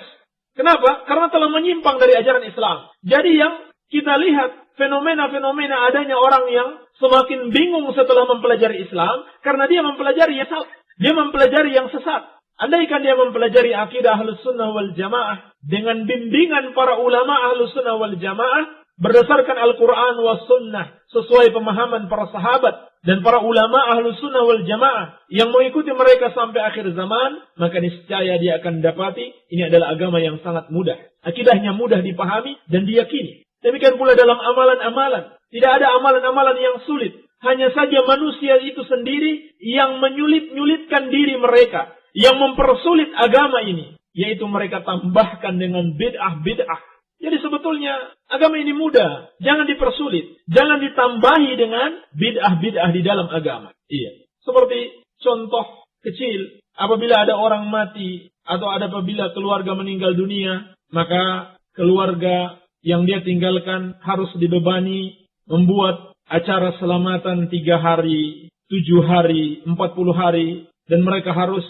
Kenapa? Karena telah menyimpang dari ajaran Islam. Jadi yang kita lihat fenomena-fenomena adanya orang yang semakin bingung setelah mempelajari Islam karena dia mempelajari yang salah. Dia mempelajari yang sesat. Andaikan dia mempelajari akidah Ahlus Sunnah wal Jamaah dengan bimbingan para ulama Ahlus Sunnah wal Jamaah berdasarkan Al-Quran was Sunnah sesuai pemahaman para sahabat dan para ulama Ahlus Sunnah wal Jamaah yang mengikuti mereka sampai akhir zaman, maka niscaya dia akan dapati ini adalah agama yang sangat mudah. Akidahnya mudah dipahami dan diyakini. Demikian pula dalam amalan-amalan. Tidak ada amalan-amalan yang sulit. Hanya saja manusia itu sendiri yang menyulit-nyulitkan diri mereka. Yang mempersulit agama ini. Yaitu mereka tambahkan dengan bid'ah-bid'ah. Jadi sebetulnya agama ini mudah. Jangan dipersulit. Jangan ditambahi dengan bid'ah-bid'ah di dalam agama. Iya. Seperti contoh kecil. Apabila ada orang mati. Atau apabila keluarga meninggal dunia. Maka keluarga yang dia tinggalkan harus dibebani membuat acara selamatan 3 hari, 7 hari, 40 hari. Dan mereka harus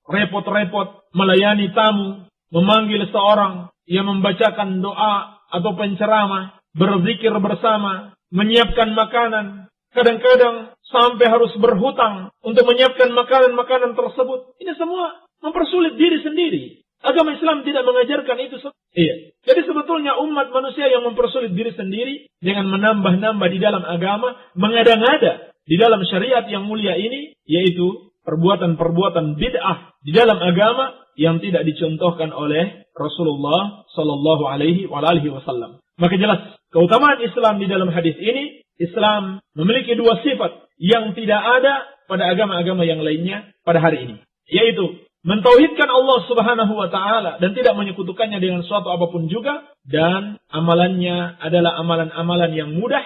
repot-repot melayani tamu, memanggil seorang yang membacakan doa atau penceramah, berzikir bersama, menyiapkan makanan. Kadang-kadang sampai harus berhutang untuk menyiapkan makanan-makanan tersebut. Ini semua mempersulit diri sendiri. Agama Islam tidak mengajarkan itu. Iya. Jadi sebetulnya umat manusia yang mempersulit diri sendiri dengan menambah-nambah di dalam agama, mengada-ngada di dalam syariat yang mulia ini, yaitu perbuatan-perbuatan bid'ah di dalam agama yang tidak dicontohkan oleh Rasulullah Sallallahu Alaihi Wasallam. Maka jelas keutamaan Islam di dalam hadis ini, Islam memiliki 2 sifat yang tidak ada pada agama-agama yang lainnya pada hari ini, yaitu mentauhidkan Allah Subhanahu wa taala dan tidak menyekutukannya dengan suatu apapun juga, dan amalannya adalah amalan-amalan yang mudah,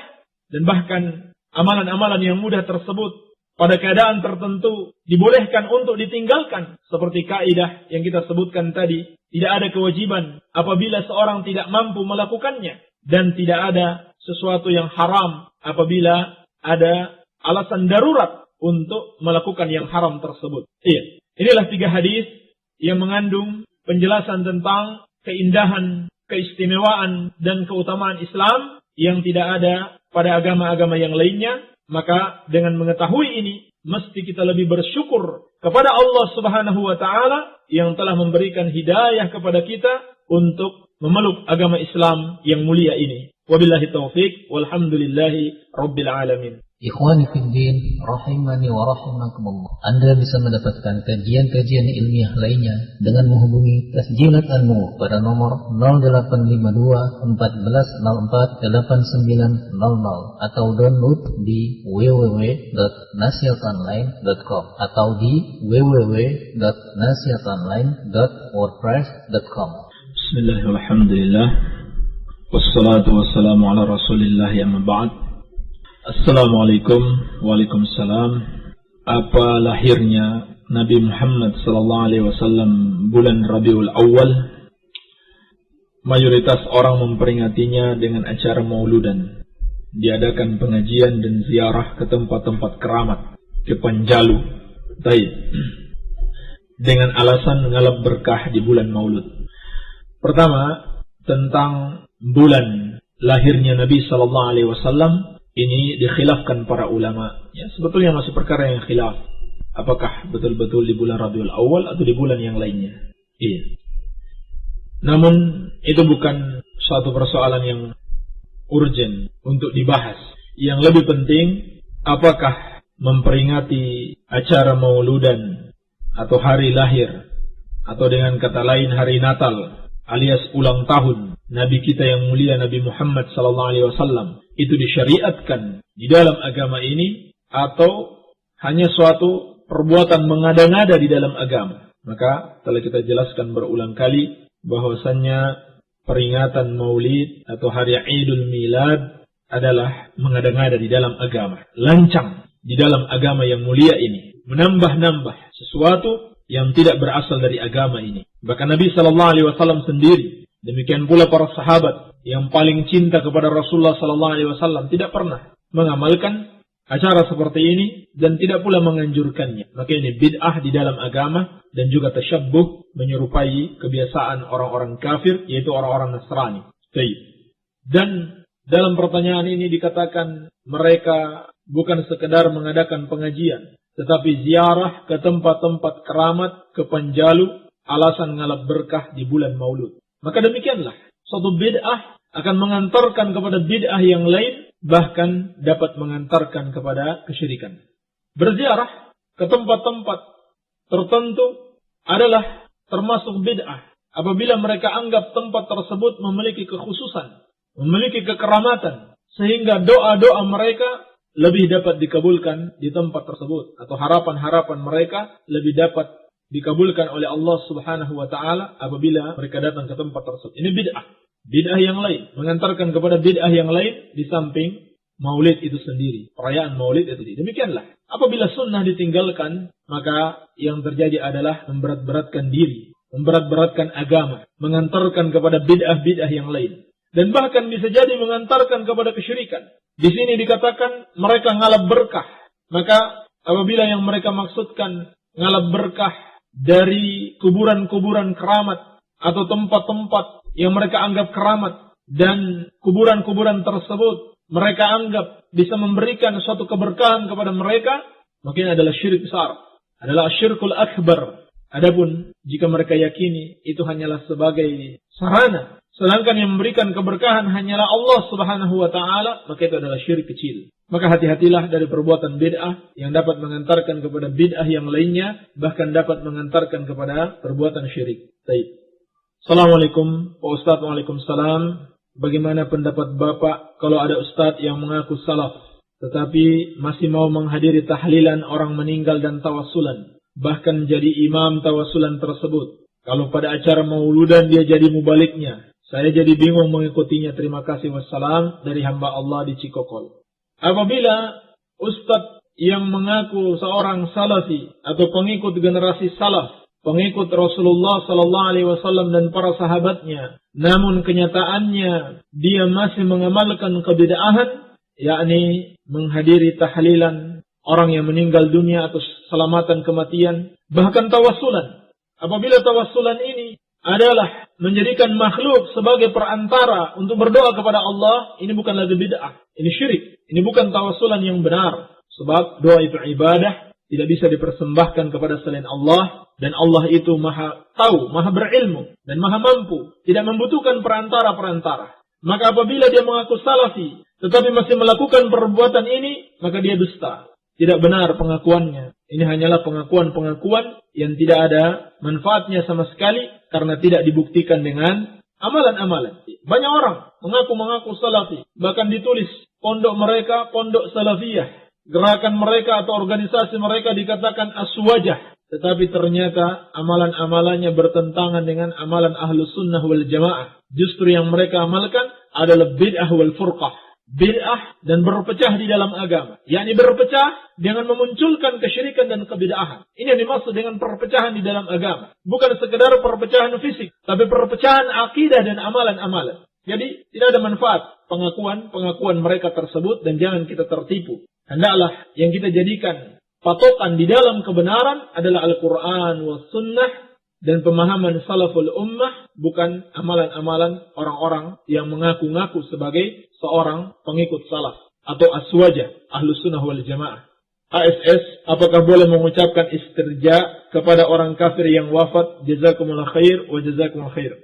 dan bahkan amalan-amalan yang mudah tersebut pada keadaan tertentu dibolehkan untuk ditinggalkan, seperti kaidah yang kita sebutkan tadi, tidak ada kewajiban apabila seorang tidak mampu melakukannya, dan tidak ada sesuatu yang haram apabila ada alasan darurat untuk melakukan yang haram tersebut. Iya. Inilah 3 hadis yang mengandung penjelasan tentang keindahan, keistimewaan, dan keutamaan Islam yang tidak ada pada agama-agama yang lainnya. Maka dengan mengetahui ini, mesti kita lebih bersyukur kepada Allah Subhanahu wa taala yang telah memberikan hidayah kepada kita untuk memeluk agama Islam yang mulia ini. Wabillahi taufiq, walhamdulillahi rabbil alamin. Ikhwani fiddin, rahimani wa rahimakumullah. Anda bisa mendapatkan kajian-kajian ilmiah lainnya dengan menghubungi Tasjilat An-Nur pada nomor 0852 1404 8900 atau download di www.nasihatonline.com atau di www.nasihatonline.wordpress.com. Bismillahirrahmanirrahim. Alhamdulillah. Wassalatu wassalamu ala Rasulillah amma ba'd. Assalamualaikum. Waalaikumsalam. Apa lahirnya Nabi Muhammad SAW bulan Rabiul Awal? Mayoritas orang memperingatinya dengan acara mauludan. Diadakan pengajian dan ziarah ke tempat-tempat keramat, ke Panjalu. Dengan alasan ngalap berkah di bulan Maulud. Pertama, tentang bulan lahirnya Nabi SAW. Ini dikhilafkan para ulama. Ya, sebetulnya masih perkara yang khilaf. Apakah betul-betul di bulan Rabiul Awal atau di bulan yang lainnya? Iya. Namun itu bukan suatu persoalan yang urgent untuk dibahas. Yang lebih penting, apakah memperingati acara mauludan atau hari lahir, atau dengan kata lain hari Natal alias ulang tahun Nabi kita yang mulia Nabi Muhammad SAW, itu disyariatkan di dalam agama ini atau hanya suatu perbuatan mengada-ngada di dalam agama. Maka telah kita jelaskan berulang kali bahwasannya peringatan maulid atau hari Idul Milad adalah mengada-ngada di dalam agama, lancang di dalam agama yang mulia ini, menambah-nambah sesuatu yang tidak berasal dari agama ini. Bahkan Nabi SAW sendiri, demikian pula para sahabat yang paling cinta kepada Rasulullah SAW tidak pernah mengamalkan acara seperti ini dan tidak pula menganjurkannya. Maka ini bid'ah di dalam agama dan juga tasyabbuh, menyerupai kebiasaan orang-orang kafir, yaitu orang-orang Nasrani. Dan dalam pertanyaan ini dikatakan mereka bukan sekedar mengadakan pengajian, tetapi ziarah ke tempat-tempat keramat, ke penjalu, alasan ngalap berkah di bulan Maulud. Maka demikianlah, suatu bid'ah akan mengantarkan kepada bid'ah yang lain, bahkan dapat mengantarkan kepada kesyirikan. Berziarah ke tempat-tempat tertentu adalah termasuk bid'ah apabila mereka anggap tempat tersebut memiliki kekhususan, memiliki kekeramatan, sehingga doa-doa mereka lebih dapat dikabulkan di tempat tersebut, atau harapan-harapan mereka lebih dapat dikabulkan oleh Allah Subhanahu wa taala apabila mereka datang ke tempat tersebut. Ini bid'ah. Bid'ah yang lain mengantarkan kepada bid'ah yang lain di samping maulid itu sendiri, perayaan maulid itu sendiri. Demikianlah, apabila sunnah ditinggalkan, maka yang terjadi adalah memberat-beratkan diri, memberat-beratkan agama, mengantarkan kepada bid'ah-bid'ah yang lain, dan bahkan bisa jadi mengantarkan kepada kesyirikan. Di sini dikatakan mereka ngalap berkah. Maka apabila yang mereka maksudkan ngalap berkah dari kuburan-kuburan keramat atau tempat-tempat yang mereka anggap keramat, dan kuburan-kuburan tersebut mereka anggap bisa memberikan suatu keberkahan kepada mereka, maka ini adalah syirik besar, adalah syirkul akbar. Adapun jika mereka yakini itu hanyalah sebagai sarana, sedangkan yang memberikan keberkahan hanyalah Allah Subhanahu wa taala, maka itu adalah syirik kecil. Maka hati-hatilah dari perbuatan bid'ah yang dapat mengantarkan kepada bid'ah yang lainnya, bahkan dapat mengantarkan kepada perbuatan syirik. Baik. Assalamualaikum Pak Ustadz. Waalaikumsalam. Bagaimana pendapat Bapak kalau ada Ustadz yang mengaku salaf tetapi masih mau menghadiri tahlilan orang meninggal dan tawassulan, bahkan jadi imam tawassulan tersebut? Kalau pada acara mauludan dia jadi mubaliknya, saya jadi bingung mengikutinya. Terima kasih. Wassalam, dari hamba Allah di Cikokol. Apabila Ustadz yang mengaku seorang salafi atau pengikut generasi salaf, pengikut Rasulullah sallallahu alaihi wasallam dan para sahabatnya, namun kenyataannya dia masih mengamalkan kebid'ahan, yakni menghadiri tahlilan orang yang meninggal dunia atau selamatan kematian, bahkan tawassulan. Apabila tawassulan ini adalah menjadikan makhluk sebagai perantara untuk berdoa kepada Allah, ini bukan lagi bid'ah, ini syirik. Ini bukan tawassulan yang benar, sebab doa itu ibadah, tidak bisa dipersembahkan kepada selain Allah, dan Allah itu maha tahu, maha berilmu, dan maha mampu, tidak membutuhkan perantara-perantara. Maka apabila dia mengaku salafi, tetapi masih melakukan perbuatan ini, maka dia dusta. Tidak benar pengakuannya. Ini hanyalah pengakuan-pengakuan yang tidak ada manfaatnya sama sekali, karena tidak dibuktikan dengan amalan-amalan. Banyak orang mengaku-mengaku salafi, bahkan ditulis pondok mereka, pondok salafiyah. Gerakan mereka atau organisasi mereka dikatakan aswajah, tetapi ternyata amalan-amalannya bertentangan dengan amalan ahlus sunnah wal jamaah. Justru yang mereka amalkan adalah bid'ah wal furqah, bid'ah dan berpecah di dalam agama, yakni berpecah dengan memunculkan kesyirikan dan kebid'ahan. Ini yang dimaksud dengan perpecahan di dalam agama, bukan sekedar perpecahan fisik, tapi perpecahan akidah dan amalan-amalan. Jadi tidak ada manfaat pengakuan mereka tersebut, dan jangan kita tertipu. Hendaklah yang kita jadikan patokan di dalam kebenaran adalah Al-Quran wa Sunnah dan pemahaman salaful ummah, bukan amalan-amalan orang-orang yang mengaku-ngaku sebagai seorang pengikut salaf atau aswajah, ahlus sunnah wal jamaah. ASS, apakah boleh mengucapkan istirja kepada orang kafir yang wafat? Jazakumullah khair wa jazakumullah khair.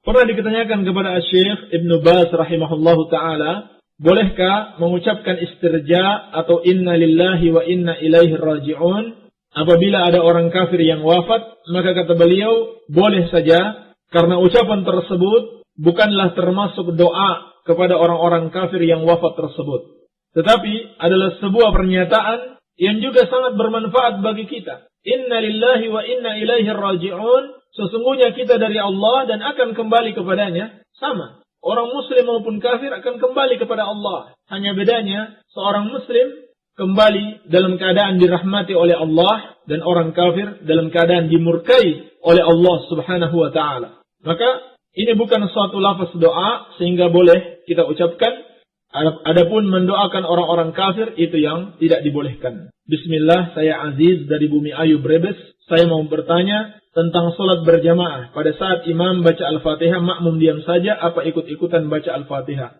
Pernah ditanyakan kepada Syekh Ibn Baz rahimahullahu ta'ala, bolehkah mengucapkan istirja atau inna lillahi wa inna ilaihi raji'un apabila ada orang kafir yang wafat? Maka kata beliau, boleh saja, karena ucapan tersebut bukanlah termasuk doa kepada orang-orang kafir yang wafat tersebut, tetapi adalah sebuah pernyataan yang juga sangat bermanfaat bagi kita. Inna lillahi wa inna ilaihi raji'un, sesungguhnya kita dari Allah dan akan kembali kepadanya. Sama, orang muslim maupun kafir akan kembali kepada Allah. Hanya bedanya, seorang muslim kembali dalam keadaan dirahmati oleh Allah, dan orang kafir dalam keadaan dimurkai oleh Allah subhanahu wa ta'ala. Maka ini bukan suatu lafaz doa sehingga boleh kita ucapkan. Adapun mendoakan orang-orang kafir itu yang tidak dibolehkan. Bismillah, saya Aziz dari Bumi Ayu, Brebes. Saya mau bertanya tentang sholat berjamaah. Pada saat imam baca Al-Fatihah, makmum diam saja, apa ikut-ikutan baca Al-Fatihah?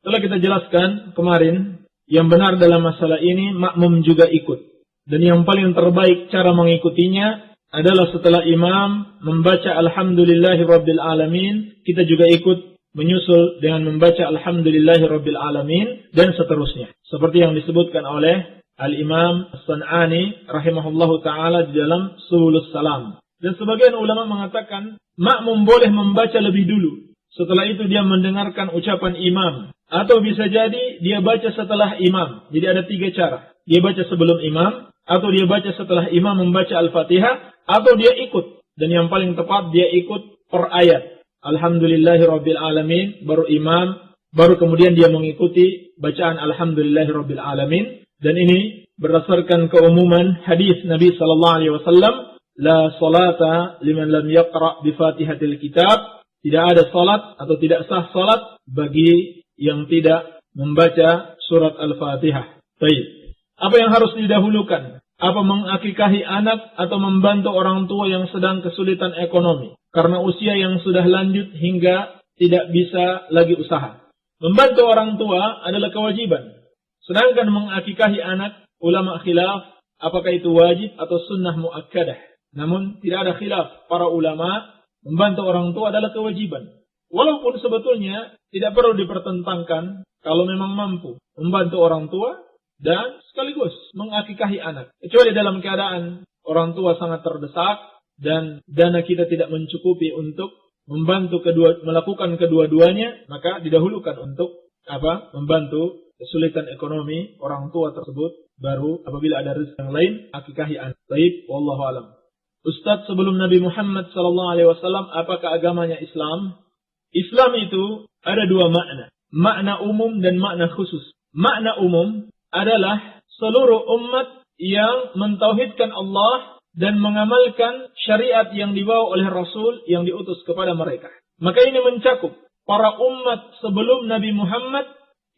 Telah kita jelaskan kemarin, yang benar dalam masalah ini, makmum juga ikut. Dan yang paling terbaik cara mengikutinya adalah setelah imam membaca Alhamdulillahi Rabbil Alamin, kita juga ikut menyusul dengan membaca Alhamdulillahi Rabbil Alamin, dan seterusnya. Seperti yang disebutkan oleh Al-Imam As-San'ani rahimahullahu ta'ala di dalam Subulus Salam. Dan sebagian ulama mengatakan, makmum boleh membaca lebih dulu. Setelah itu dia mendengarkan ucapan imam. Atau bisa jadi dia baca setelah imam. Jadi ada 3 cara. Dia baca sebelum imam, atau dia baca setelah imam membaca Al-Fatihah, atau dia ikut. Dan yang paling tepat dia ikut per ayat. Alhamdulillahi Rabbil Alamin, baru imam, baru kemudian dia mengikuti bacaan Alhamdulillahi Rabbil Alamin. Dan ini berdasarkan keumuman hadis Nabi sallallahu alaihi wasallam, la salata liman lam yaqra bi Fatihatil Kitab. Tidak ada salat atau tidak sah salat bagi yang tidak membaca surat Al-Fatihah. Baik. Apa yang harus didahulukan? Apa mengakikahi anak atau membantu orang tua yang sedang kesulitan ekonomi karena usia yang sudah lanjut hingga tidak bisa lagi usaha? Membantu orang tua adalah kewajiban. Sedangkan mengakikahi anak, ulama khilaf apakah itu wajib atau sunnah muakkadah. Namun tidak ada khilaf para ulama, membantu orang tua adalah kewajiban. Walaupun sebetulnya tidak perlu dipertentangkan kalau memang mampu membantu orang tua dan sekaligus mengakikahi anak. Kecuali dalam keadaan orang tua sangat terdesak dan dana kita tidak mencukupi untuk membantu melakukan kedua-duanya, maka didahulukan untuk membantu kesulitan ekonomi orang tua tersebut, baru apabila ada rezeki yang lain akikahi anak. Baik, wallahu alam. Ustaz, sebelum Nabi Muhammad SAW, apakah agamanya Islam? Islam itu ada 2 makna. Makna umum dan makna khusus. Makna umum adalah seluruh umat yang mentauhidkan Allah dan mengamalkan syariat yang dibawa oleh Rasul yang diutus kepada mereka. Maka ini mencakup para umat sebelum Nabi Muhammad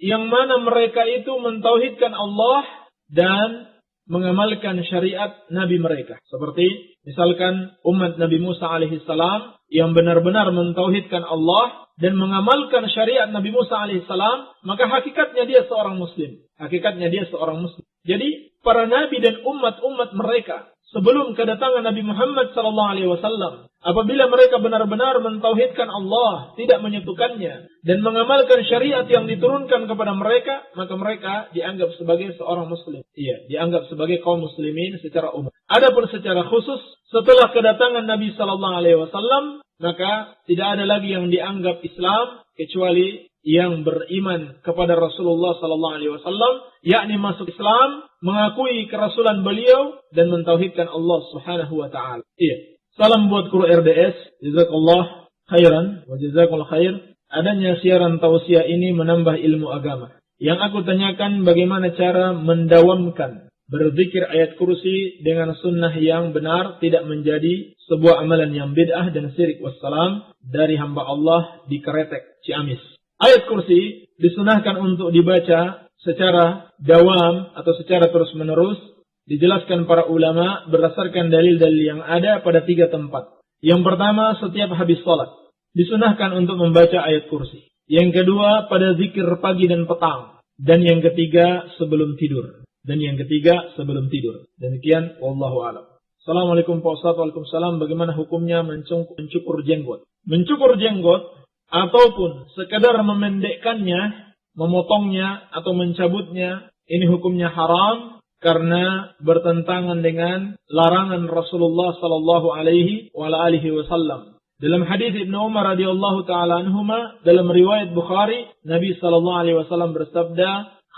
yang mana mereka itu mentauhidkan Allah dan mengamalkan syariat Nabi mereka. Seperti misalkan umat Nabi Musa alaihissalam yang benar-benar mentauhidkan Allah dan mengamalkan syariat Nabi Musa alaihissalam, maka hakikatnya dia seorang muslim. Hakikatnya dia seorang muslim. Jadi para nabi dan umat-umat mereka sebelum kedatangan Nabi Muhammad SAW, apabila mereka benar-benar mentauhidkan Allah, tidak menyekutukannya, dan mengamalkan syariat yang diturunkan kepada mereka, maka mereka dianggap sebagai seorang muslim. Iya, dianggap sebagai kaum muslimin secara umum. Adapun secara khusus, setelah kedatangan Nabi SAW, maka tidak ada lagi yang dianggap Islam kecuali yang beriman kepada Rasulullah SAW, yakni masuk Islam, mengakui kerasulan beliau dan mentauhidkan Allah Subhanahu wa taala. Iya. Salam buat kru RDS, jazakallah khairan wa jazakallahu khair. Adanya siaran tausiah ini menambah ilmu agama. Yang aku tanyakan, bagaimana cara mendawamkan berzikir ayat kursi dengan sunnah yang benar, tidak menjadi sebuah amalan yang bid'ah dan syirik. Wassalam dari hamba Allah di Keretek, Ciamis. Ayat kursi disunahkan untuk dibaca secara dawam atau secara terus-menerus. Dijelaskan para ulama berdasarkan dalil-dalil yang ada pada 3 tempat. Yang pertama, setiap habis salat disunahkan untuk membaca ayat kursi. Yang kedua, pada zikir pagi dan petang. Dan yang ketiga, sebelum tidur. Demikian, wallahu a'lam. Assalamualaikum Pak Ustaz. Waalaikumsalam. Bagaimana hukumnya mencukur jenggot? Mencukur jenggot ataupun sekedar memendekkannya memotongnya atau mencabutnya, ini hukumnya haram karena bertentangan dengan larangan Rasulullah sallallahu alaihi wasallam. Dalam hadis Ibnu Umar radhiyallahu taala anhuma, dalam riwayat Bukhari, Nabi sallallahu alaihi wasallam bersabda,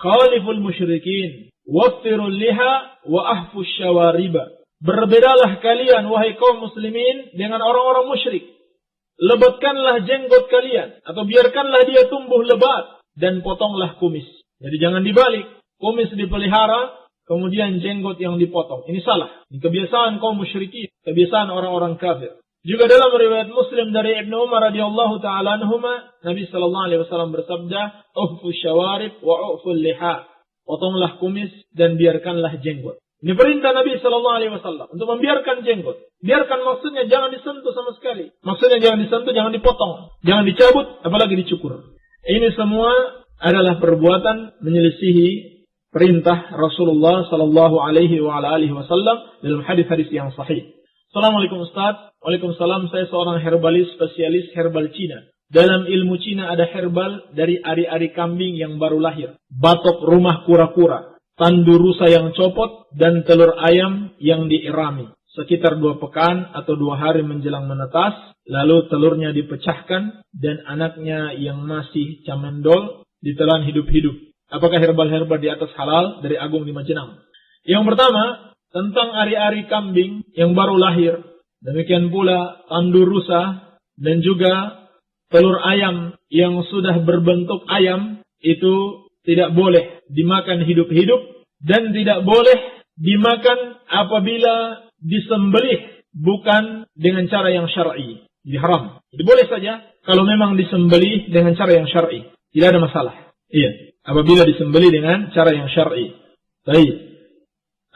"Khaliful musyrikin, waffirul liha wa ahfus syawariba." Berbedalah kalian wahai kaum muslimin dengan orang-orang musyrik. Lebatkanlah jenggot kalian atau biarkanlah dia tumbuh lebat dan potonglah kumis. Jadi jangan dibalik. Kumis dipelihara, kemudian jenggot yang dipotong. Ini salah. Ini kebiasaan kaum musyrikin, kebiasaan orang-orang kafir. Juga dalam riwayat Muslim dari Ibnu Umar radhiyallahu taala anhuma, Nabi sallallahu alaihi wasallam bersabda, "Uhfu syawarib wa uhful liha." Potonglah kumis dan biarkanlah jenggot. Ini perintah Nabi sallallahu alaihi wasallam untuk membiarkan jenggot. Biarkan maksudnya jangan disentuh sama sekali. Maksudnya jangan disentuh, jangan dipotong, jangan dicabut, apalagi dicukur. Ini semua adalah perbuatan menyelisihi perintah Rasulullah sallallahu alaihi wasallam dalam hadis-hadis yang sahih. Assalamualaikum Ustaz. Waalaikumsalam. Saya seorang herbalis spesialis herbal Cina. Dalam ilmu Cina ada herbal dari ari-ari kambing yang baru lahir, batok rumah kura-kura, tandu rusa yang copot, dan telur ayam yang diirami. Sekitar 2 pekan atau 2 hari menjelang menetas, lalu telurnya dipecahkan dan anaknya yang masih camendol ditelan hidup-hidup. Apakah herbal-herbal di atas halal dari Agung di Majenang? Yang pertama, tentang ari-ari kambing yang baru lahir, demikian pula tandu rusa, dan juga telur ayam yang sudah berbentuk ayam, itu tidak boleh dimakan hidup-hidup dan tidak boleh dimakan apabila disembelih bukan dengan cara yang syar'i. Jadi haram. Jadi boleh saja kalau memang disembelih dengan cara yang syar'i, tidak ada masalah. Iya, apabila disembelih dengan cara yang syar'i. Baik.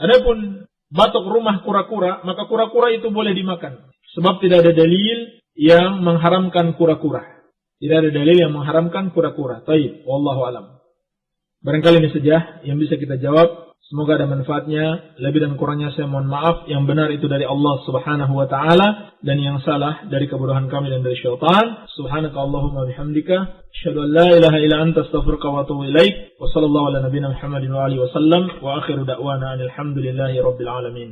Adapun batok rumah kura-kura, maka kura-kura itu boleh dimakan. Sebab tidak ada dalil yang mengharamkan kura-kura. Tidak ada dalil yang mengharamkan kura-kura. Baik, wallahu alam. Barangkali ini saja yang bisa kita jawab. Semoga ada manfaatnya. Lebih dan kurangnya saya mohon maaf. Yang benar itu dari Allah subhanahu wa ta'ala. Dan yang salah dari kebodohan kami dan dari syaitan. Subhanaka Allahumma bihamdika. Asyhadu an la ilaha illa anta astaghfiruka wa atubu ilaik. Wa sallallahu ala nabiyina Muhammadin wa alihi wa sallam. Wa akhiru da'wana alhamdulillahi rabbil alamin.